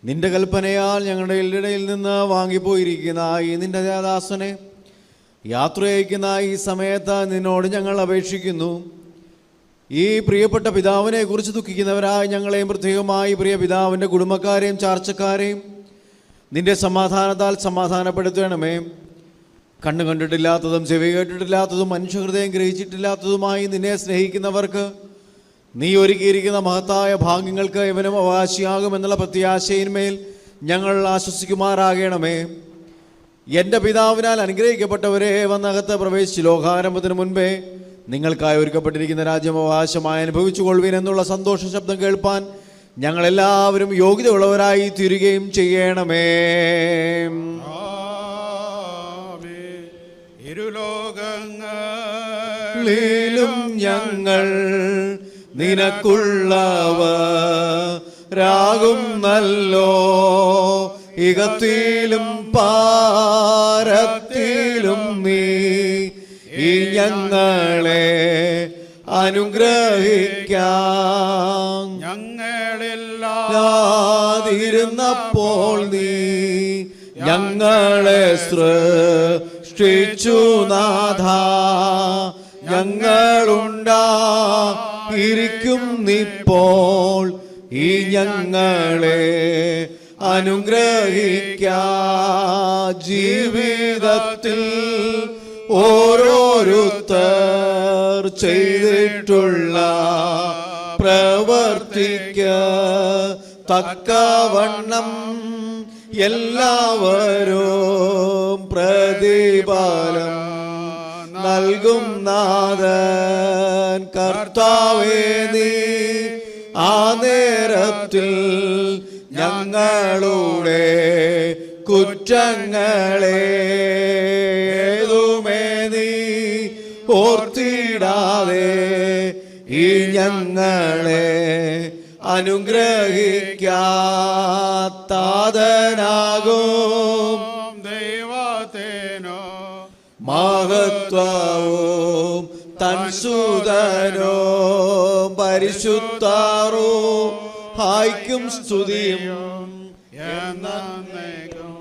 നിന്റെ കൽപ്പനയാൽ ഞങ്ങളുടെ ഇടയിൽ നിന്ന് വാങ്ങിപ്പോയിരിക്കുന്ന ഈ നിന്റെ ദാസനെ യാത്രയയക്കുന്ന ഈ സമയത്ത് നിന്നോട് ഞങ്ങൾ അപേക്ഷിക്കുന്നു. ഈ പ്രിയപ്പെട്ട പിതാവിനെ കുറിച്ച് ദുഃഖിക്കുന്നവരായ ഞങ്ങളെയും പ്രത്യേകമായി പ്രിയ പിതാവിൻ്റെ കുടുംബക്കാരെയും ചാർച്ചക്കാരെയും നിന്റെ സമാധാനത്താൽ സമാധാനപ്പെടുത്തണമേ. കണ്ണു കണ്ടിട്ടില്ലാത്തതും ചെവി കേട്ടിട്ടില്ലാത്തതും മനുഷ്യഹൃദയം ഗ്രഹിച്ചിട്ടില്ലാത്തതുമായി നിന്നെ സ്നേഹിക്കുന്നവർക്ക് നീ ഒരുക്കിയിരിക്കുന്ന മഹത്തായ ഭാഗ്യങ്ങൾക്ക് ഇവനും അവകാശിയാകുമെന്നുള്ള പ്രത്യാശയിന്മേൽ ഞങ്ങൾ ആശ്വസിക്കുമാറാകണമേ. എൻ്റെ പിതാവിനാൽ അനുഗ്രഹിക്കപ്പെട്ടവരെ വന്നകത്ത് പ്രവേശിച്ച് ലോകാരംഭത്തിന് മുൻപേ നിങ്ങൾക്കായി ഒരുക്കപ്പെട്ടിരിക്കുന്ന രാജ്യം അവകാശമായി അനുഭവിച്ചു കൊള്ളുവിൻ എന്നുള്ള സന്തോഷ ശബ്ദം കേൾപ്പാൻ ഞങ്ങളെല്ലാവരും യോഗ്യതയുള്ളവരായി തീരുകയും ചെയ്യണമേ. ഇരുലോകങ്ങളിലും ഞങ്ങൾ നിനക്കുള്ളവരാകും നല്ലോ. ഇകത്തിലും പാരത്തിലും നീ ഈ ഞങ്ങളെ അനുഗ്രഹിക്കാം. ഞങ്ങളില്ലാതിരുന്നപ്പോൾ നീ ഞങ്ങളെ സൃഷ്ടിച്ചു നാഥ. ഞങ്ങളുണ്ടായിരിക്കുന്നിപ്പോൾ ഈ ഞങ്ങളെ അനുഗ്രഹിക്കാം. ജീവിതത്തിൽ ഓരോരുത്തർ ചെയ്തിട്ടുള്ള പ്രവർത്തിക്ക് തക്കവണ്ണം എല്ലാവരും പ്രതിഫലം നൽകും നാഥൻ. കർത്താവേ, നീ ആ നേരത്തിൽ ഞങ്ങളുടെ കുറ്റങ്ങളേതുമേ നീ ഓർത്തിടാതെ ഈ ഞങ്ങളെ അനുഗ്രഹിക്കാത്താതനാകും ദൈവത്തേനോ മഹത്വവും തൻസുതനോ പരിശുദ്ധാറോ ഹായ്ക്കും സ്തുതിയും എന്നേക്കും.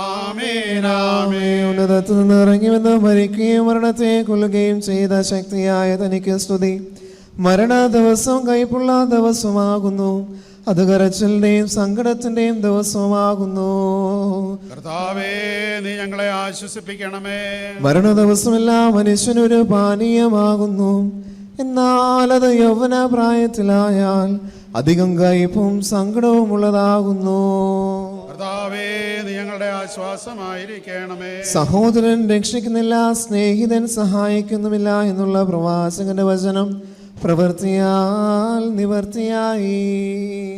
ആമേൻ ആമേൻ. ഉന്നതത്തിൽ നിന്ന് ഇറങ്ങി വന്ന് മരിക്കുകയും മരണത്തെ കൊല്ലുകയും ചെയ്ത ശക്തിയായ തനിക്ക് സ്തുതി. മരണ ദിവസം കൈപ്പുള്ള ദിവസമാകുന്നു, അത് കരച്ചിലിന്റെയും സങ്കടത്തിന്റെയും ദിവസമാകുന്നു. കർത്താവേ, നീ ഞങ്ങളെ ആശ്വസിപ്പിക്കണമേ. മരണ ദിവസമെല്ലാം മനുഷ്യനൊരു പാനീയമാകുന്നു, എന്നാൽ അത് യൗവന പ്രായത്തിലായാൽ അധികം കയ്പും സങ്കടവും ഉള്ളതാകുന്നു. കർത്താവേ, നീ ഞങ്ങളുടെ ആശ്വാസമായിരിക്കണമേ. സഹോദരൻ രക്ഷിക്കുന്നില്ല, സ്നേഹിതൻ സഹായിക്കുന്നുമില്ല എന്നുള്ള പ്രവാചകന്റെ വചനം പ്രവൃത്തിയാൽ നിവർത്തിയായി.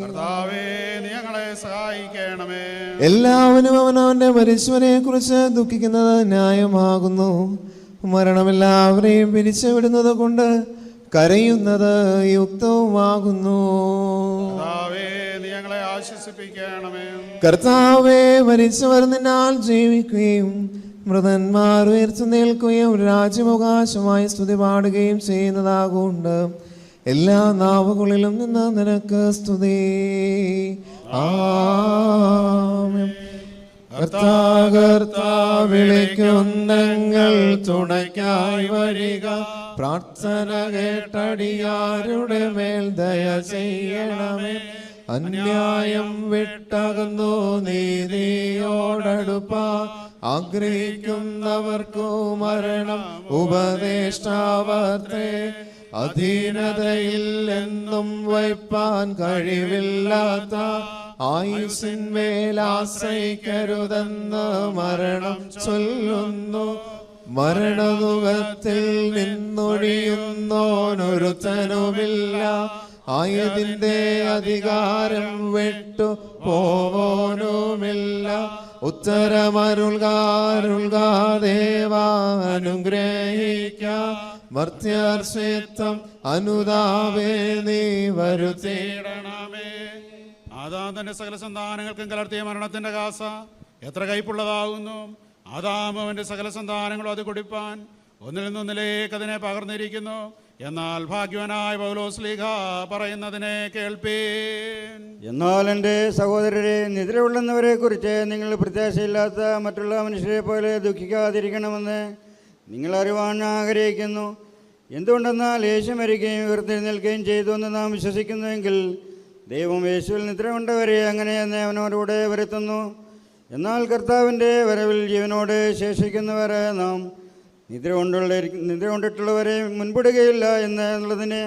കർത്താവേ, നീ ഞങ്ങളെ സഹായിക്കണമേ. എല്ലാവരും അവനവന്റെ മരിച്ചവനെ കുറിച്ച് ദുഃഖിക്കുന്നത് ന്യായമാകുന്നു. മരണമെല്ലാവരെയും പിരിച്ചുവിടുന്നത് കൊണ്ട് കരയുന്നത് യുക്തവുമാകുന്നു. കർത്താവേ, നീ ഞങ്ങളെ ആശ്വസിപ്പിക്കണമേ. കർത്താവേ, മരിച്ചവർ നിന്നാൽ ജീവിക്കുകയും മൃതന്മാർ ഉയർത്തുന്നേൽക്കുകയും രാജ്യമവകാശമായി സ്തുതി പാടുകയും ചെയ്യുന്നതാകൊണ്ട് എല്ലാ നാവുകളിലും നിന്ന് നിനക്ക് സ്തുതി. ആമേൻ. കർത്താ വിളിക്കുന്നങ്ങൾ തുണയ്ക്കായി വരിക, പ്രാർത്ഥന കേട്ടടിയാരുടെ മേൽ ദയ ചെയ്യണമേ. അന്യായം വിട്ടകന്നു നീതിയോടടുപ്പ ആഗ്രഹിക്കുന്നവർക്കു മരണം ഉപദേഷ്ടാവർത്തെ. അധീനതയിൽ എന്നും വയ്പാൻ കഴിവില്ലാത്ത ആയുസിന്മേലാശ്രയിക്കരുതെന്ന് മരണം ചൊല്ലുന്നു. മരണമുഖത്തിൽ നിന്നൊഴിയുന്നോനൊരുത്തനുമില്ല, ആയതിന്റെ അധികാരം വിട്ടു പോവാനുമില്ല. ഉത്തരമരുൾകാരുൾകാദേവാനുഗ്രഹിക്ക, മർത്യർശ്വേത്വം അനുതാപേ നീ വരുത്തിയിടണമേ. ആദാം തന്റെ സകല സന്താനങ്ങൾക്കും കലർത്തിയ മരണത്തിന്റെ കാസ എത്ര കയ്പുള്ളതാകുന്നു. ആദാം അവന്റെ സകല സന്താനങ്ങളും അത് കുടിപ്പാൻ ഒന്നിൽ നിന്നൊന്നിലേക്ക് അതിനെ പകർന്നിരിക്കുന്നു. എന്നാൽ ഭാഗ്യവാനായ പൗലോസ്ലീഹ പറയുന്നതിനെ കേൾപ്പീൻ. എന്നാൽ എൻ്റെ സഹോദരരെ, നിദ്രകൊള്ളുന്നവരെ കുറിച്ച് നിങ്ങൾ പ്രത്യാശയില്ലാത്ത മറ്റുള്ള മനുഷ്യരെ പോലെ ദുഃഖിക്കാതിരിക്കണമെന്ന് നിങ്ങൾ അറിവാൻ ആഗ്രഹിക്കുന്നു. എന്തുകൊണ്ടെന്നാൽ യേശു മരിക്കുകയും ഉയർത്തെഴുന്നേൽക്കുകയും ചെയ്തു എന്ന് നാം വിശ്വസിക്കുന്നുവെങ്കിൽ ദൈവം യേശുവിൽ നിദ്ര കൊണ്ടവരെ അങ്ങനെ തന്നെ അവനോടുകൂടെ വരുത്തുന്നു. എന്നാൽ കർത്താവിൻ്റെ വരവിൽ ജീവനോട് ശേഷിക്കുന്നവരെ നാം നിദ്ര കൊണ്ടിട്ടുള്ളവരെ മുൻപിടുകയില്ല എന്നുള്ളതിന്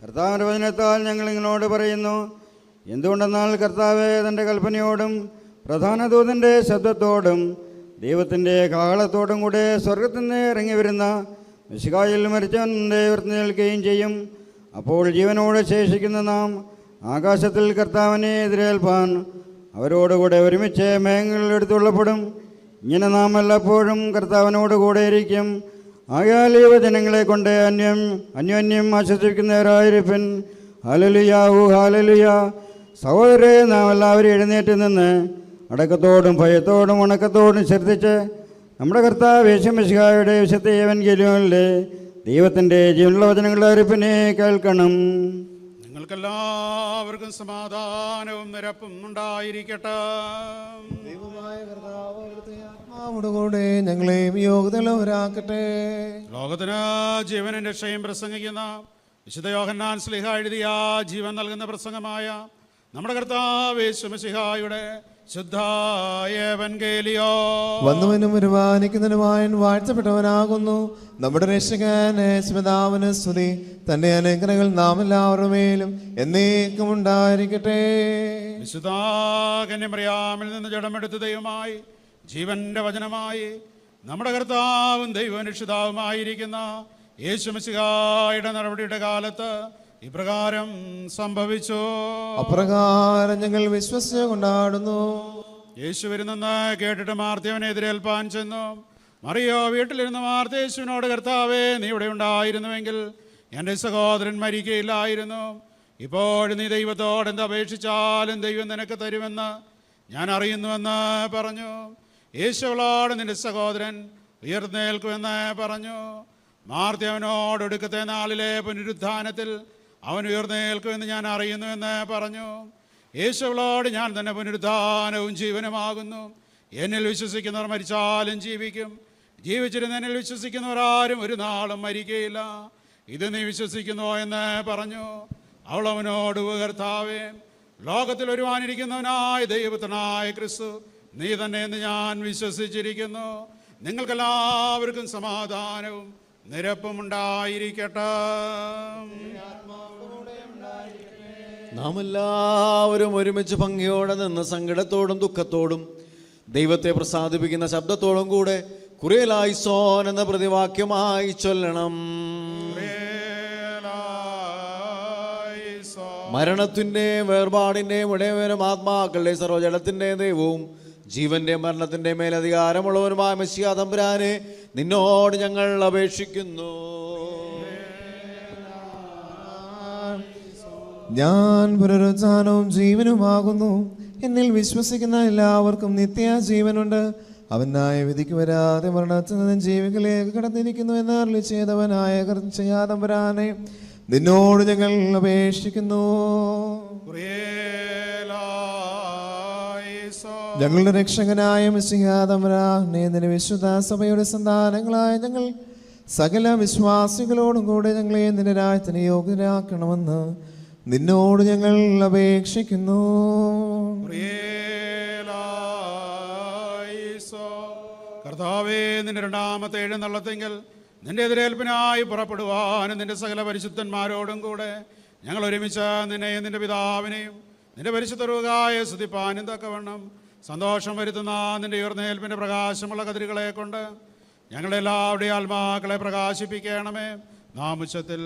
കർത്താവിൻ്റെ വചനത്താൽ ഞങ്ങൾ നിങ്ങളോട് പറയുന്നു. എന്തുകൊണ്ടെന്നാൽ കർത്താവ് തൻ്റെ കൽപ്പനയോടും പ്രധാന ദൂതൻ്റെ ശബ്ദത്തോടും ദൈവത്തിൻ്റെ കാഹളത്തോടും കൂടെ സ്വർഗത്തിൽ നിന്ന് ഇറങ്ങി വരുന്ന മിശിഹായിൽ മരിച്ചവൻ്റെ ഉയർത്തെഴുന്നേൽക്കുകയും ചെയ്യും. അപ്പോൾ ജീവനോട് ശേഷിക്കുന്ന നാം ആകാശത്തിൽ കർത്താവിനെ എതിരേൽപ്പാൻ അവരോടുകൂടെ ഒരുമിച്ച് മേഘങ്ങളിൽ എടുത്തുള്ളപ്പെടും. ഇങ്ങനെ നാം എല്ലായ്പ്പോഴും കർത്താവിനോട് കൂടെ ഇരിക്കും. ആകയാൽ ഈ വചനങ്ങളെ കൊണ്ട് അന്യോന്യം ആശ്വസിക്കുന്നവരായിരിപ്പിൻ. ഹല്ലേലൂയാവു ഹല്ലേലൂയ. സഹോദരരെ, നാം എല്ലാവരും എഴുന്നേറ്റ് നിന്ന് അടക്കത്തോടും ഭയത്തോടും ഉണക്കത്തോടും ശ്രദ്ധിച്ച് നമ്മുടെ കർത്താവ് യേശു മിശിഹായുടെ വിശുദ്ധ എവൻഗേലിയോനിലെ ദൈവത്തിൻ്റെ ജീവനുള്ള വചനങ്ങളുടെ അറിയിപ്പിനെ കേൾക്കണം. നിങ്ങൾക്കെല്ലാവർക്കും സമാധാനവും നിരപ്പും ഉണ്ടായിരിക്കട്ടെ. ആത്മാവോടുകൂടെ ഞങ്ങളെയും യോഗ്യതയുള്ളവരാക്കട്ടെ. ലോകത്തിന് ജീവനും രക്ഷയും പ്രസംഗിക്കുന്ന വിശുദ്ധ യോഹന്നാൻ ശ്ലീഹ എഴുതിയ ജീവൻ നൽകുന്ന പ്രസംഗമായ നമ്മുടെ കർത്താവ് യേശു മിശിഹായുടെ ശുദ്ധായ എവൻഗേലിയോൻ വന്നവനും വരുവാനിക്കുന്നതിനുമായ വാഴ്ത്തപ്പെട്ടവനാകുന്നു നമ്മുടെ രക്ഷകൻ യേശുപിതാവിന് സ്തുതി. തന്റെ അനുഗ്രഹങ്ങൾ നാം എല്ലാവരുടെ മേലും എന്നേക്കും ഉണ്ടായിരിക്കട്ടെ. വിശുദ്ധ കന്യമറിയാമിൽ നിന്ന് ജഡമെടുത്ത ദൈവമായി ജീവന്റെ വചനമായി നമ്മുടെ കർത്താവും ദൈവരക്ഷിതാവുമായിരിക്കുന്ന യേശു മിശിഹായുടെ നടപടിയുടെ കാലത്ത് ഇപ്രകാരം സംഭവിച്ചു. അപ്രകാരം ഞങ്ങൾ വിശ്വസിച്ച് കൊണ്ടാടുന്നു. യേശു വരുന്നെന്ന് കേട്ടിട്ട് മാർത്തവനെ എതിരേൽപ്പാൻ ചെന്നു. മറിയോ വീട്ടിലിരുന്ന് മാർത്ത യേശുവിനോട്, കർത്താവേ, നീ ഇവിടെ ഉണ്ടായിരുന്നുവെങ്കിൽ എൻ്റെ സഹോദരൻ മരിക്കുകയില്ലായിരുന്നു. ഇപ്പോഴും നീ ദൈവത്തോട് എന്ത് അപേക്ഷിച്ചാലും ദൈവം നിനക്ക് തരുമെന്ന് ഞാൻ അറിയുന്നുവെന്ന് പറഞ്ഞു. യേശുവളോട്, നിന്റെ സഹോദരൻ ഉയർന്നേൽക്കുമെന്ന് പറഞ്ഞു. മാർത്ത അവനോട്, ഒടുക്കത്തെ നാളിലെ പുനരുത്ഥാനത്തിൽ അവൻ ഉയർന്നേൽക്കുമെന്ന് ഞാൻ അറിയുന്നുവെന്ന് പറഞ്ഞു. യേശുവളോട് ഞാൻ തന്നെ പുനരുദ്ധാനവും ജീവനുമാകുന്നു. എന്നിൽ വിശ്വസിക്കുന്നവർ മരിച്ചാലും ജീവിക്കും. ജീവിച്ചിരുന്ന എന്നിൽ വിശ്വസിക്കുന്നവർ ആരും ഒരു നാളും മരിക്കുകയില്ല. ഇത് നീ വിശ്വസിക്കുന്നോ എന്ന് പറഞ്ഞു. അവൾ അവനോട്, കർത്താവേ, ലോകത്തിൽ വരുവാനിരിക്കുന്നവനായ ദൈവപുത്രനായ ക്രിസ്തു നീ തന്നെ എന്ന് ഞാൻ വിശ്വസിച്ചിരിക്കുന്നു. നിങ്ങൾക്കെല്ലാവർക്കും സമാധാനവും നിരപ്പും ഉണ്ടായിരിക്കട്ടെ. നാം എല്ലാവരും ഒരുമിച്ച് ഭംഗിയോടെ നിന്ന് സങ്കടത്തോടും ദുഃഖത്തോടും ദൈവത്തെ പ്രസാദിപ്പിക്കുന്ന ശബ്ദത്തോടും കൂടെ കുറിയലായിസോൻ എന്ന പ്രതിവാക്യമായി ചൊല്ലണം. മരണത്തിൻ്റെയും വേർപാടിൻ്റെയും ഇടയവരും ആത്മാക്കളുടെ സർവ്വജടത്തിൻ്റെ ദൈവവും ജീവന്റെ മരണത്തിന്റെ മേലധികാരമുള്ളവരുമായ മെസ്സിയ തമ്പുരാനെ നിന്നോട് ഞങ്ങൾ അപേക്ഷിക്കുന്നു. ഞാൻ പുനരുത്ഥാനവും ജീവനുമാകുന്നു. എന്നിൽ വിശ്വസിക്കുന്ന എല്ലാവർക്കും നിത്യ ജീവനുണ്ട്. അവനായ വിധിക്ക് വരാതെ മരണത്തിൽ നിന്ന് ജീവികളിലേക്ക് കടന്നിരിക്കുന്നു എന്ന് അരുളി ചെയ്തവനായ തമ്പുരാനെ നിന്നോട് ഞങ്ങൾ അപേക്ഷിക്കുന്നു. ഞങ്ങളുടെ രക്ഷകനായ മിശിഹാ തമ്പുരാനെ, നിന്റെ വിശുദ്ധ സഭയുടെ സന്താനങ്ങളായ ഞങ്ങൾ സകല വിശ്വാസികളോടും കൂടെ ഞങ്ങളെ നിന്റെ രാജ്യത്തിന് യോഗ്യരാക്കണമെന്ന് നിന്നോട് ഞങ്ങൾ അപേക്ഷിക്കുന്നു. കർത്താവേ, നിന്റെ രണ്ടാമത്തെ എഴുന്നള്ളത്തെങ്കിൽ നിന്റെ എതിരേൽപ്പിനായി പുറപ്പെടുവാനും നിന്റെ സകല പരിശുദ്ധന്മാരോടും കൂടെ ഞങ്ങൾ ഒരുമിച്ച് നിന്നെയും നിന്റെ പിതാവിനെയും നിന്റെ പരിശുദ്ധ റൂഹായെ സ്തുതിപ്പാനും തക്കവണ്ണം സന്തോഷം വരുത്തുന്ന നിന്റെ ഉയർന്നേൽപ്പിൻ്റെ പ്രകാശമുള്ള കതിരുകളെ കൊണ്ട് ഞങ്ങളുടെ എല്ലാവരുടെയും ആത്മാക്കളെ പ്രകാശിപ്പിക്കണമേ. നാം ഉച്ചത്തിൽ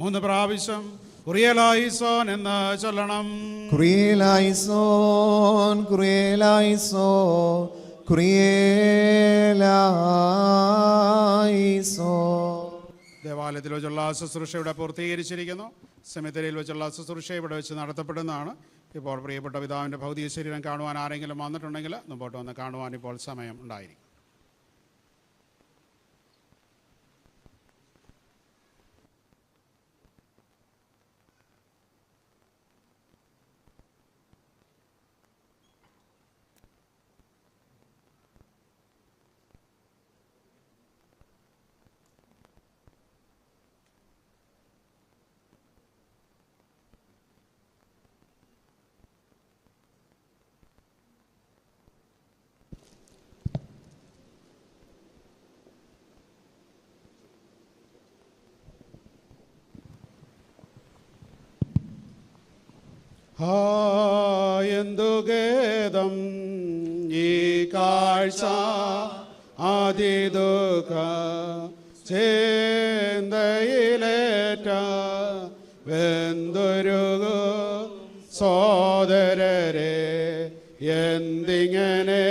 3 പ്രാവശ്യം കുറിയലായിസോൻ എന്ന് ചൊല്ലണം. കുറിയലായിസോൻ, കുറിയലായിസോൻ, കുറിയലായിസോൻ. ദേവാലയത്തിൽ വെച്ചുള്ള ശുശ്രൂഷ ഇവിടെ പൂർത്തീകരിച്ചിരിക്കുന്നു. സെമിത്തേരിയിൽ വെച്ചുള്ള ശുശ്രൂഷ ഇവിടെ വെച്ച് നടത്തപ്പെടുന്നതാണ്. ഇപ്പോൾ പ്രിയപ്പെട്ട പിതാവിൻ്റെ ഭൗതിക ശരീരം കാണുവാൻ ആരെങ്കിലും വന്നിട്ടുണ്ടെങ്കിൽ മുമ്പോട്ട് വന്ന് കാണുവാൻ ഇപ്പോൾ സമയം ഉണ്ടായിരിക്കും. എന്തു ഖേദം ഈ കാഴ്ച അതിദുഃഖ ചേന്തയിലേറ്റ വെന്തൊരുകു സോദരരെ എന്തിങ്ങനെ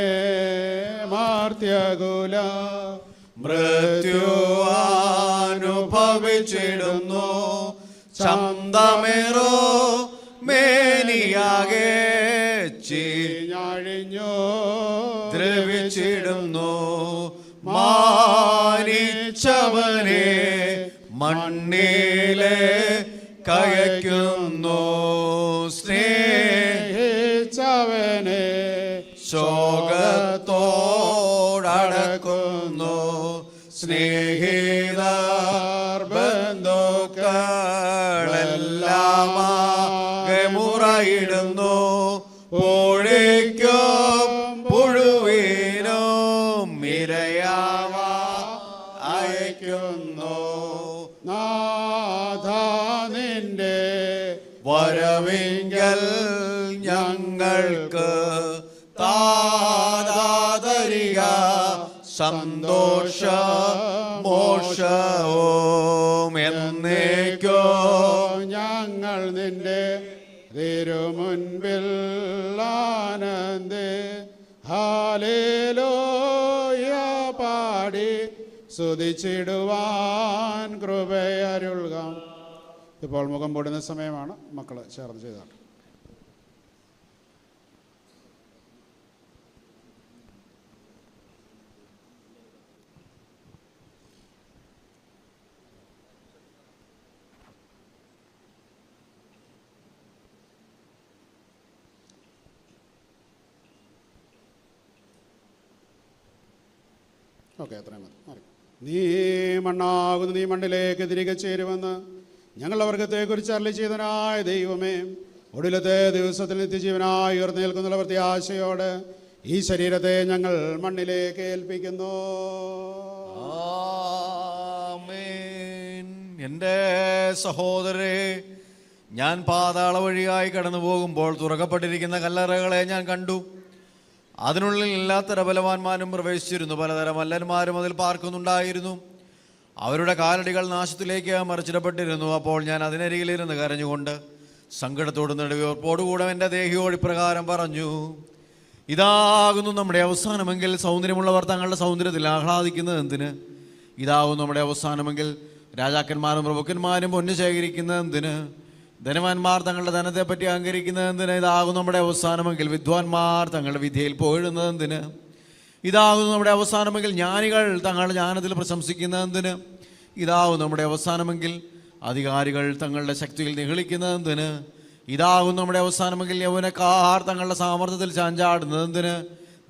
മാർത്യകുല മൃത്യുവാനുഭവിച്ചിടുന്നു ചന്തമേറോ മേനിയാകെ ചീഞ്ഞഴിഞ്ഞോ ദ്രവിച്ചിടുന്നു മാനിച്ചവനെ മണ്ണിലെ കയയ്ക്കുന്നു സ്നേഹിച്ചവനെ ശോകത്തോടക്കുന്നു സ്നേഹിതർ ബന്ധുക്കളെല്ലാമാകെ മുറയിടുന്നു പൊഴിക്കും പുഴുവിനും ഇരയാവ അയക്കുന്നു നാഥ നിന്റെ വരവിങ്കൽ ഞങ്ങൾക്ക് താതരിക സന്തോഷ മോഷവും എന്നേക്കോ ഞങ്ങൾ നിന്റെ തിരുമുൻപിൽ ആനന്ദേ ഹാലേലൂയ പാടി സ്തുതിച്ചിടുവാൻ കൃപയരുൾക. ഇപ്പോൾ മുഖം പൊടുന്ന സമയമാണ്. മക്കൾ ചേർന്ന് ചെയ്താട്ടെ. ഓക്കെ, അത്രയും മതി. മാറി. നീ മണ്ണാകുന്നു, നീ മണ്ണിലേക്ക് തിരികെ ചേരുമെന്ന് ഞങ്ങളുടെ വർഗത്തെക്കുറിച്ച് അരുളി ചെയ്തവനായ ദൈവമേ, ഒടുവിലത്തെ ദിവസത്തിൽ നിത്യജീവനായി ഉയർന്നേൽക്കുന്നുള്ള പ്രത്യാശയോടെ ഈ ശരീരത്തെ ഞങ്ങൾ മണ്ണിലേക്ക് ഏൽപ്പിക്കുന്നു. ആമേൻ. എൻ്റെ സഹോദരരെ, ഞാൻ പാതാള വഴിയായി കടന്നു പോകുമ്പോൾ തുറക്കപ്പെട്ടിരിക്കുന്ന കല്ലറകളെ ഞാൻ കണ്ടു. അതിനുള്ളിൽ എല്ലാത്തര ബലവാന്മാരും പ്രവേശിച്ചിരുന്നു. പലതരം മല്ലന്മാരും അതിൽ പാർക്കുന്നുണ്ടായിരുന്നു. അവരുടെ കാലടികൾ നാശത്തിലേക്ക് മറിച്ചിടപ്പെട്ടിരുന്നു. അപ്പോൾ ഞാൻ അതിനരികിലിരുന്ന് കരഞ്ഞുകൊണ്ട് സങ്കടത്തോടും നെടുവീർപ്പോടുകൂടെ എൻ്റെ ദേഹിയോട് ഇപ്രകാരം പറഞ്ഞു: ഇതാകുന്നു നമ്മുടെ അവസാനമെങ്കിൽ സൗന്ദര്യമുള്ളവർ തങ്ങളുടെ സൗന്ദര്യത്തിൽ ആഹ്ലാദിക്കുന്നത് എന്തിന്? ഇതാകുന്നു നമ്മുടെ അവസാനമെങ്കിൽ രാജാക്കന്മാരും പ്രഭുക്കന്മാരും പൊന്നു ശേഖരിക്കുന്നത് എന്തിന്? ധനവാന്മാർ തങ്ങളുടെ ധനത്തെപ്പറ്റി അഹങ്കരിക്കുന്നത് എന്തിന്? ഇതാകുന്നു നമ്മുടെ അവസാനമെങ്കിൽ വിദ്വാൻമാർ തങ്ങളുടെ വിദ്യയിൽ പോയിടുന്നത് എന്തിന്? ഇതാകുന്നു നമ്മുടെ അവസാനമെങ്കിൽ ജ്ഞാനികൾ തങ്ങളുടെ ജ്ഞാനത്തിൽ പ്രശംസിക്കുന്നത് എന്തിന്? ഇതാകുന്നു നമ്മുടെ അവസാനമെങ്കിൽ അധികാരികൾ തങ്ങളുടെ ശക്തിയിൽ നിഗളിക്കുന്നത് എന്തിന്? ഇതാകുന്നു നമ്മുടെ അവസാനമെങ്കിൽ യൗവനക്കാർ തങ്ങളുടെ സാമർത്ഥ്യത്തിൽ ചാഞ്ചാടുന്നത് എന്തിന്?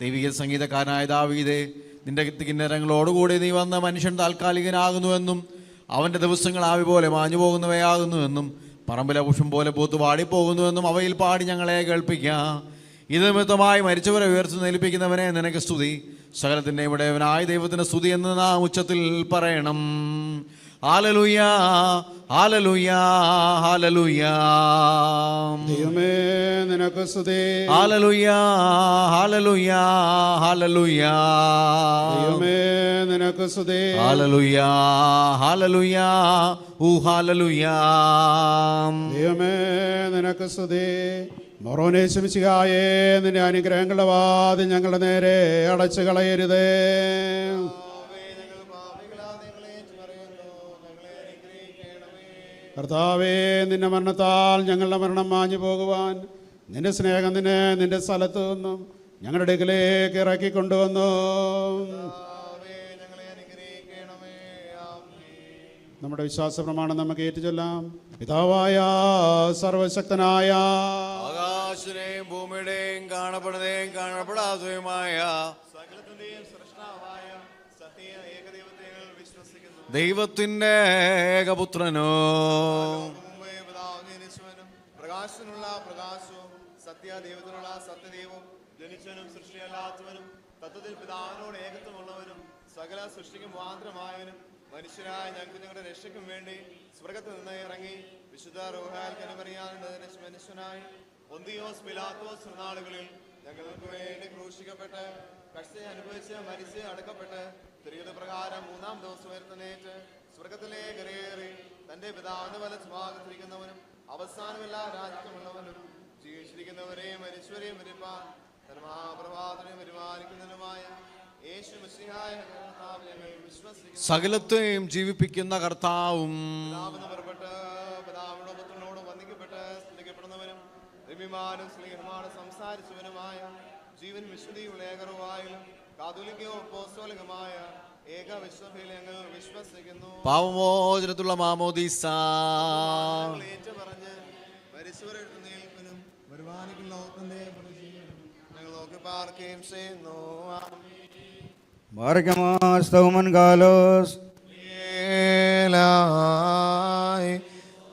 ദൈവിക സംഗീതക്കാരനായ ദാവീദേ, നിന്റെ കിന്നരങ്ങളോടുകൂടി നീ വന്ന മനുഷ്യൻ താൽക്കാലികനാകുന്നുവെന്നും അവൻ്റെ ദിവസങ്ങൾ ആവി പോലെ മാഞ്ഞു പോകുന്നവയാകുന്നുവെന്നും പറമ്പിലെ പുഷ്പം പോലെ പൂത്ത് പാടിപ്പോകുന്നുവെന്നും അവയിൽ പാടി ഞങ്ങളെ കേൾപ്പിക്കാം. ഇത് നിമിത്തമായി മരിച്ചവരെ ഉയർത്തുന്നേൽപ്പിക്കുന്നവനെ നിനക്ക് സ്തുതി. സകലത്തിൻ്റെ ഇവിടെയവനായ ദൈവത്തിൻ്റെ സ്തുതി എന്ന് നാം ഉച്ചത്തിൽ പറയണം. ഹല്ലേലൂയാ, ഹല്ലേലൂയാ, ഹല്ലേലൂയാ. ദൈവമേ നിനക്ക് സ്തുതി. ഹല്ലേലൂയാ, ഹല്ലേലൂയാ, ഹല്ലേലൂയാ. ദൈവമേ നിനക്ക് സ്തുതി. ഹല്ലേലൂയാ, ഹല്ലേലൂയാ, ഹല്ലേലൂയാ. ദൈവമേ നിനക്ക് സ്തുതി. മൊറോനെ ശമിശിഹായേ, നിന്റെ അനുഗ്രഹങ്ങളുടെ വാതിൽ ഞങ്ങളുടെ നേരെ അടച്ചു കളയരുതേ. കർത്താവേ, നിന്റെ മരണത്താൽ ഞങ്ങളുടെ മരണം മാഞ്ഞു പോകുവാൻ നിന്റെ സ്നേഹം നിന്റെ സ്ഥലത്തു നിന്നും ഞങ്ങളുടെ അടുക്കലേക്ക് ഇറക്കി കൊണ്ടുവന്നു. നമ്മുടെ വിശ്വാസ പ്രമാണം നമുക്ക് ഏറ്റുചൊല്ലാം. പിതാവായ സർവശക്തനായ, ആകാശത്തിന്റെയും ഭൂമിയുടെയും കാണപ്പെടുന്നതും കാണപ്പെടാത്തതുമായ ദൈവത്തിന്റെ ഏകപുത്രനോ, പ്രകാശത്തിനുള്ള പ്രകാശവും സത്യദൈവത്തിനുള്ള സത്യദൈവവും, ജനിച്ചവനും സൃഷ്ടിയല്ലാത്തവനും തത്വത്തിൽ പിതാവിനോട് ഏകത്വമുള്ളവനും സകല സൃഷ്ടിക്കും സ്വാതന്ത്ര്യമായവനും മനുഷ്യരായ ഞങ്ങളുടെ രക്ഷയ്ക്കും വേണ്ടി സ്വർഗത്തിൽ നിന്ന് ഇറങ്ങി വിശുദ്ധ റൂഹാൽ കനിമറിയാനുള്ള മനുഷ്യനായി പൊന്തിയോസ് പിലാത്തോസ് നാളുകളിൽ ഞങ്ങൾക്ക് വേണ്ടി ക്രൂശിക്കപ്പെട്ട് കഷ്ടത അനുഭവിച്ച് മരിച്ച് അടക്കപ്പെട്ട് തിരികെ പ്രകാരം മൂന്നാം ദിവസം വരുന്നേറ്റ് സ്വർഗത്തിലേക്ക് കയറി തന്റെ പിതാവിന്റെ വലത്തുഭാഗത്തിരിക്കുന്നവനും അവസാനമില്ല രാജ്യമുള്ളവനും ജീവിച്ചിരിക്കുന്നവരെയും മരിച്ചവരെയും വരിപ്പാൻ തന്റെ മഹാപ്രഭാതനെയും പരിപാലിക്കുന്നതിനുമായ യേശു മിശിഹായ ഞങ്ങൾ വിശ്വസിക്കുന്നു. സകലത്തെയും ജീവിപ്പിക്കുന്ന കർത്താവും പുറപ്പെട്ട് പിതാവിനോട് പുത്രനോട് വന്ദിക്കപ്പെട്ട് സ്തുതിക്കപ്പെടുന്നവനും രമ്യമാനും സ്നേഹമാനും സംസാരിച്ചവനുമായ ജീവൻ വിശുദ്ധിയുള്ള ഏകറുവായാലും കാതോലിക്കയോ അപ്പോസ്തലികമായ ഏക വിശ്വസഭയിൽ ഞങ്ങൾ വിശ്വസിക്കുന്നു. പാപമോചനത്തിലുള്ള മാമോദീസ ഏറ്റുപറഞ്ഞ് മരിച്ചവരെഴുന്നേൽപ്പിനും വരുവാനിക്കുള്ള ഞങ്ങൾ നോക്കി പാർക്കുകയും ചെയ്യുന്നു. ബാറക്കമാസ് തൗമൻ കാലോസ്.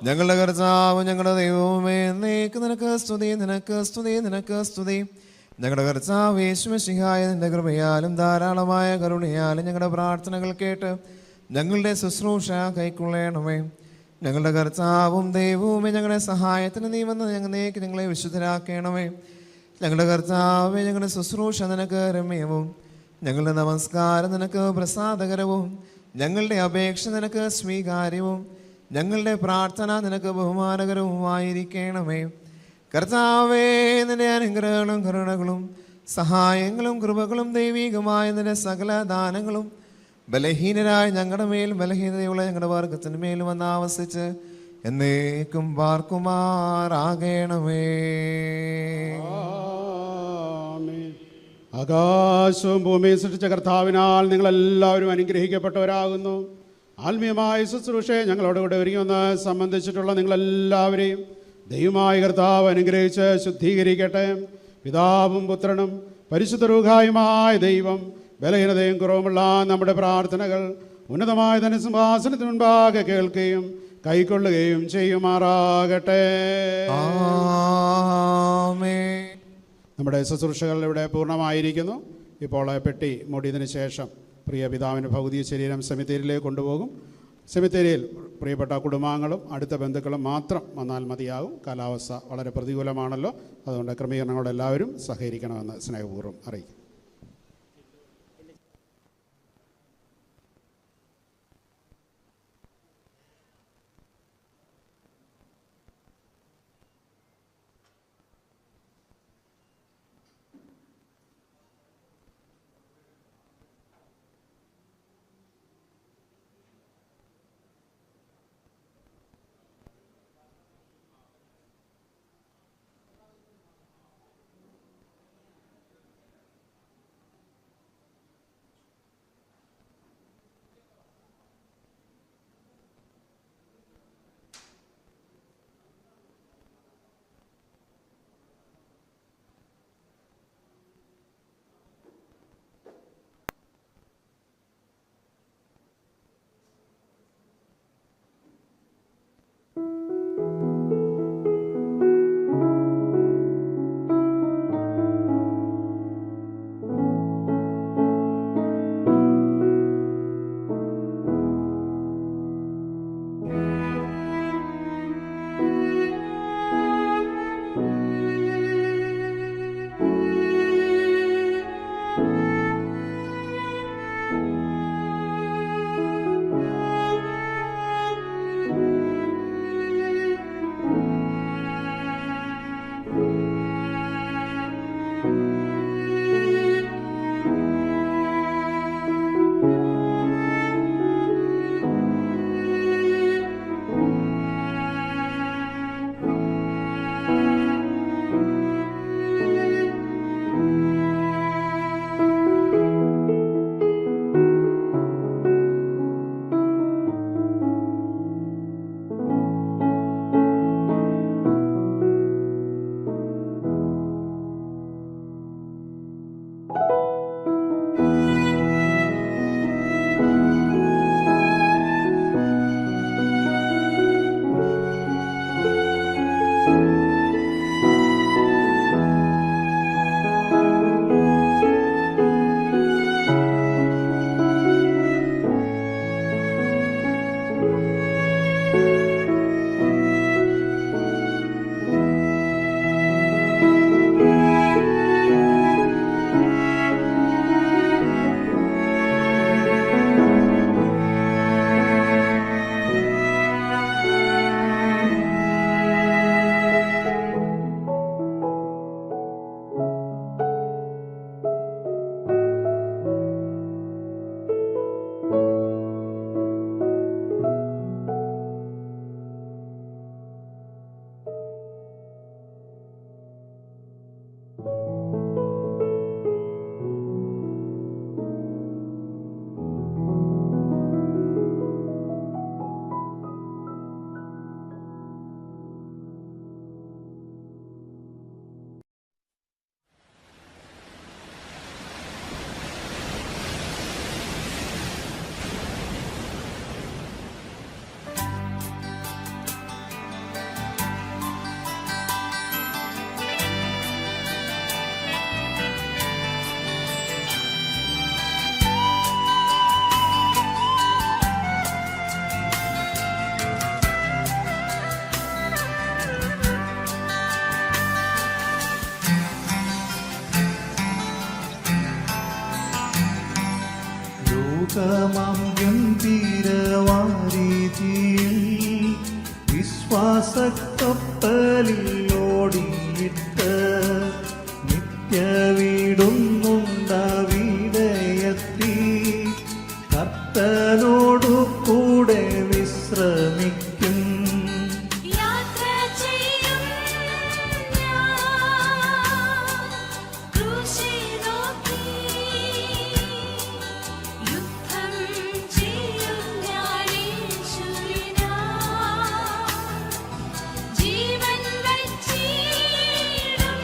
ഞങ്ങളുടെ കർത്താവ് ഞങ്ങളുടെ ദൈവമേ, എന്നേക്ക് നിനക്ക് സ്തുതി, നിനക്ക് സ്തുതി, നിനക്ക് സ്തുതി. ഞങ്ങളുടെ കർത്താവ് യേശുമിശിഹായ നിന്റെ കൃപയാലും ധാരാളമായ കരുണയാലും ഞങ്ങളുടെ പ്രാർത്ഥനകൾ കേട്ട് ഞങ്ങളുടെ ശുശ്രൂഷ കൈക്കൊള്ളണമേ. ഞങ്ങളുടെ കർത്താവും ദൈവവുമേ, ഞങ്ങളുടെ സഹായത്തിന് നീ വന്ന് ഞങ്ങളെ വിശുദ്ധരാക്കണമേ. ഞങ്ങളുടെ കർത്താവേ, ഞങ്ങളുടെ ശുശ്രൂഷ നിനക്ക് രമ്യവും ഞങ്ങളുടെ നമസ്കാരം നിനക്ക് പ്രസാദകരവും ഞങ്ങളുടെ അപേക്ഷ നിനക്ക് സ്വീകാര്യവും ഞങ്ങളുടെ പ്രാർത്ഥന നിനക്ക് ബഹുമാനകരവുമായിരിക്കണമേ. കർത്താവേ, നിന്റെ അനുഗ്രഹങ്ങളും കരുണകളും സഹായങ്ങളും കൃപകളും ദൈവികമായ നിന്റെ സകല ദാനങ്ങളും ബലഹീനരായ ഞങ്ങളുടെ മേൽ ബലഹീനതയുള്ള ഞങ്ങളുടെ വർഗത്തിന് മേലും വന്ന് ആവസിച്ച് എന്നേക്കും പാർക്കുമാറാകണമേ. ആകാശവും ഭൂമിയും സൃഷ്ടിച്ച കർത്താവിനാൽ നിങ്ങളെല്ലാവരും അനുഗ്രഹിക്കപ്പെട്ടവരാകുന്നു. ആത്മീയമായ ശുശ്രൂഷയെ ഞങ്ങളോടുകൂടെ ഒരുങ്ങിയൊന്ന് സംബന്ധിച്ചിട്ടുള്ള നിങ്ങളെല്ലാവരെയും ദൈവമായ കർത്താവ് അനുഗ്രഹിച്ച് ശുദ്ധീകരിക്കട്ടെ. പിതാവും പുത്രനും പരിശുദ്ധ റൂഹായുമായ ദൈവം ബലഹീനതയും കുറവുമുള്ള നമ്മുടെ പ്രാർത്ഥനകൾ ഉന്നതമായ തന്നെ സിംഹാസനത്തിന് മുൻപാകെ കേൾക്കുകയും കൈക്കൊള്ളുകയും ചെയ്യുമാറാകട്ടെ. നമ്മുടെ ശുശ്രൂഷകൾ ഇവിടെ പൂർണ്ണമായിരിക്കുന്നു. ഇപ്പോൾ പെട്ടി മൂടിയതിനു ശേഷം പ്രിയ പിതാവിൻ്റെ ഭൗതിക ശരീരം സെമിത്തേരിയിലേക്ക് കൊണ്ടുപോകും. സെമിത്തേരിയിൽ പ്രിയപ്പെട്ട കുടുംബാംഗങ്ങളും അടുത്ത ബന്ധുക്കളും മാത്രം വന്നാൽ മതിയാകും. കാലാവസ്ഥ വളരെ പ്രതികൂലമാണല്ലോ, അതുകൊണ്ട് ക്രമീകരണങ്ങളോട് എല്ലാവരും സഹകരിക്കണമെന്ന് സ്നേഹപൂർവ്വം അറിയിക്കും. ലോകമാം ഗംഭീരവാരീതിയിൽ വിശ്വാസക്കപ്പലിൽ ഓടിയിട്ട് നിത്യവീടുന്നുണ്ടവിടെയെത്തി കർത്തനോടു കൂടെ വിശ്രമിക്കും. ജീവൻ വച്ചിടും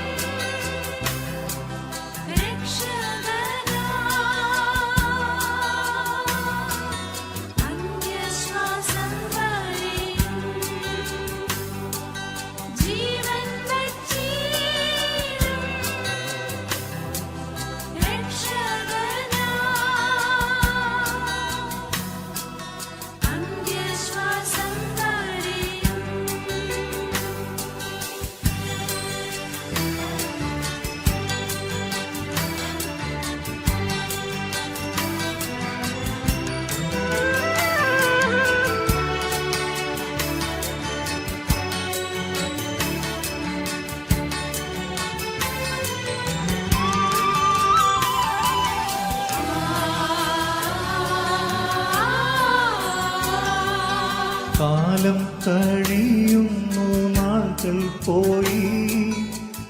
കാലം കഴിയുന്നു, നാളുകൾ പോയി,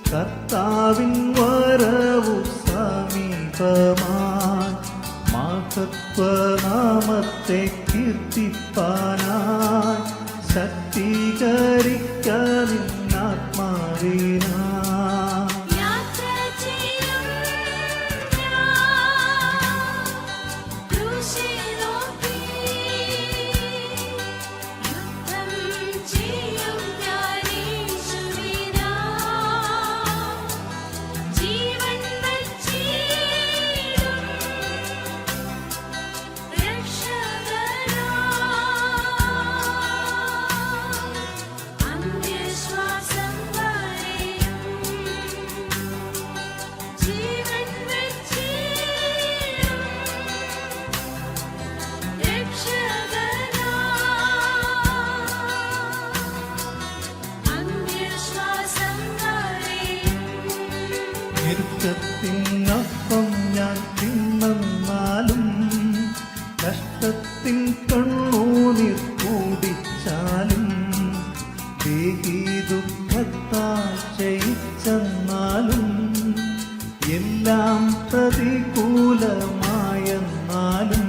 കർത്താവിൻ വരവു സമീപമായി. മഹത്വനാമത്തെ കീർത്തിപ്പാനായി ശക്തീകരിക്കാത്മാവിനാ. ഞെരുക്കത്തിനൊപ്പം ഞാൻ തിന്നാലും, കഷ്ടത്തിൻ കണ്ണൂനിർ കൂടിച്ചാലും, ദേഹി ദുഃഖത്താൽ ക്ഷയിച്ചെന്നാലും, എല്ലാം പ്രതികൂലമായെന്നാലും,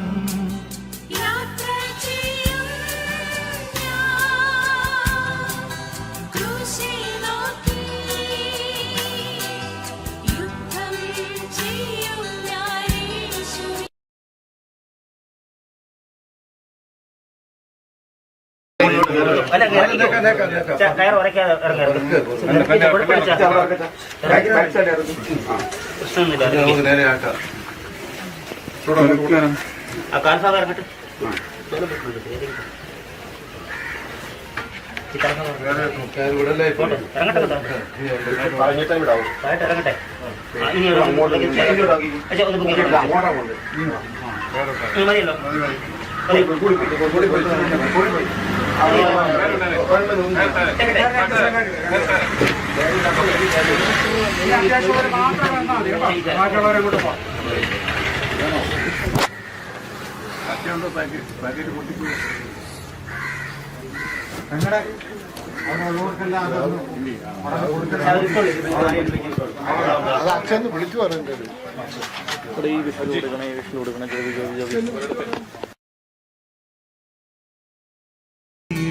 അച്ഛന്ന് വിളിച്ചു പറയുന്നത്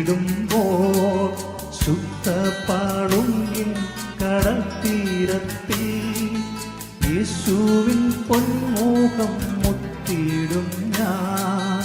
ിടുമ്പോൾ ശുദ്ധപാടുങ്ങിൻ കടൽ തീരത്തിൽ യേശുവിൻ പൊന്മുഖം മുത്തിടും ഞാൻ.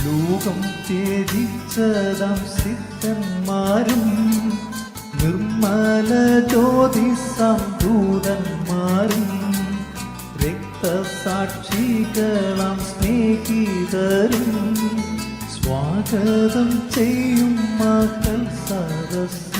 ലോകം ത്യജിച്ചതാം സിദ്ധന്മാരും നിർമ്മല ജ്യോതിസാം ദൂതന്മാരും രക്തസാക്ഷികളാം സ്നേഹിതരും സ്വാഗതം ചെയ്യും മകൾ സദസ്.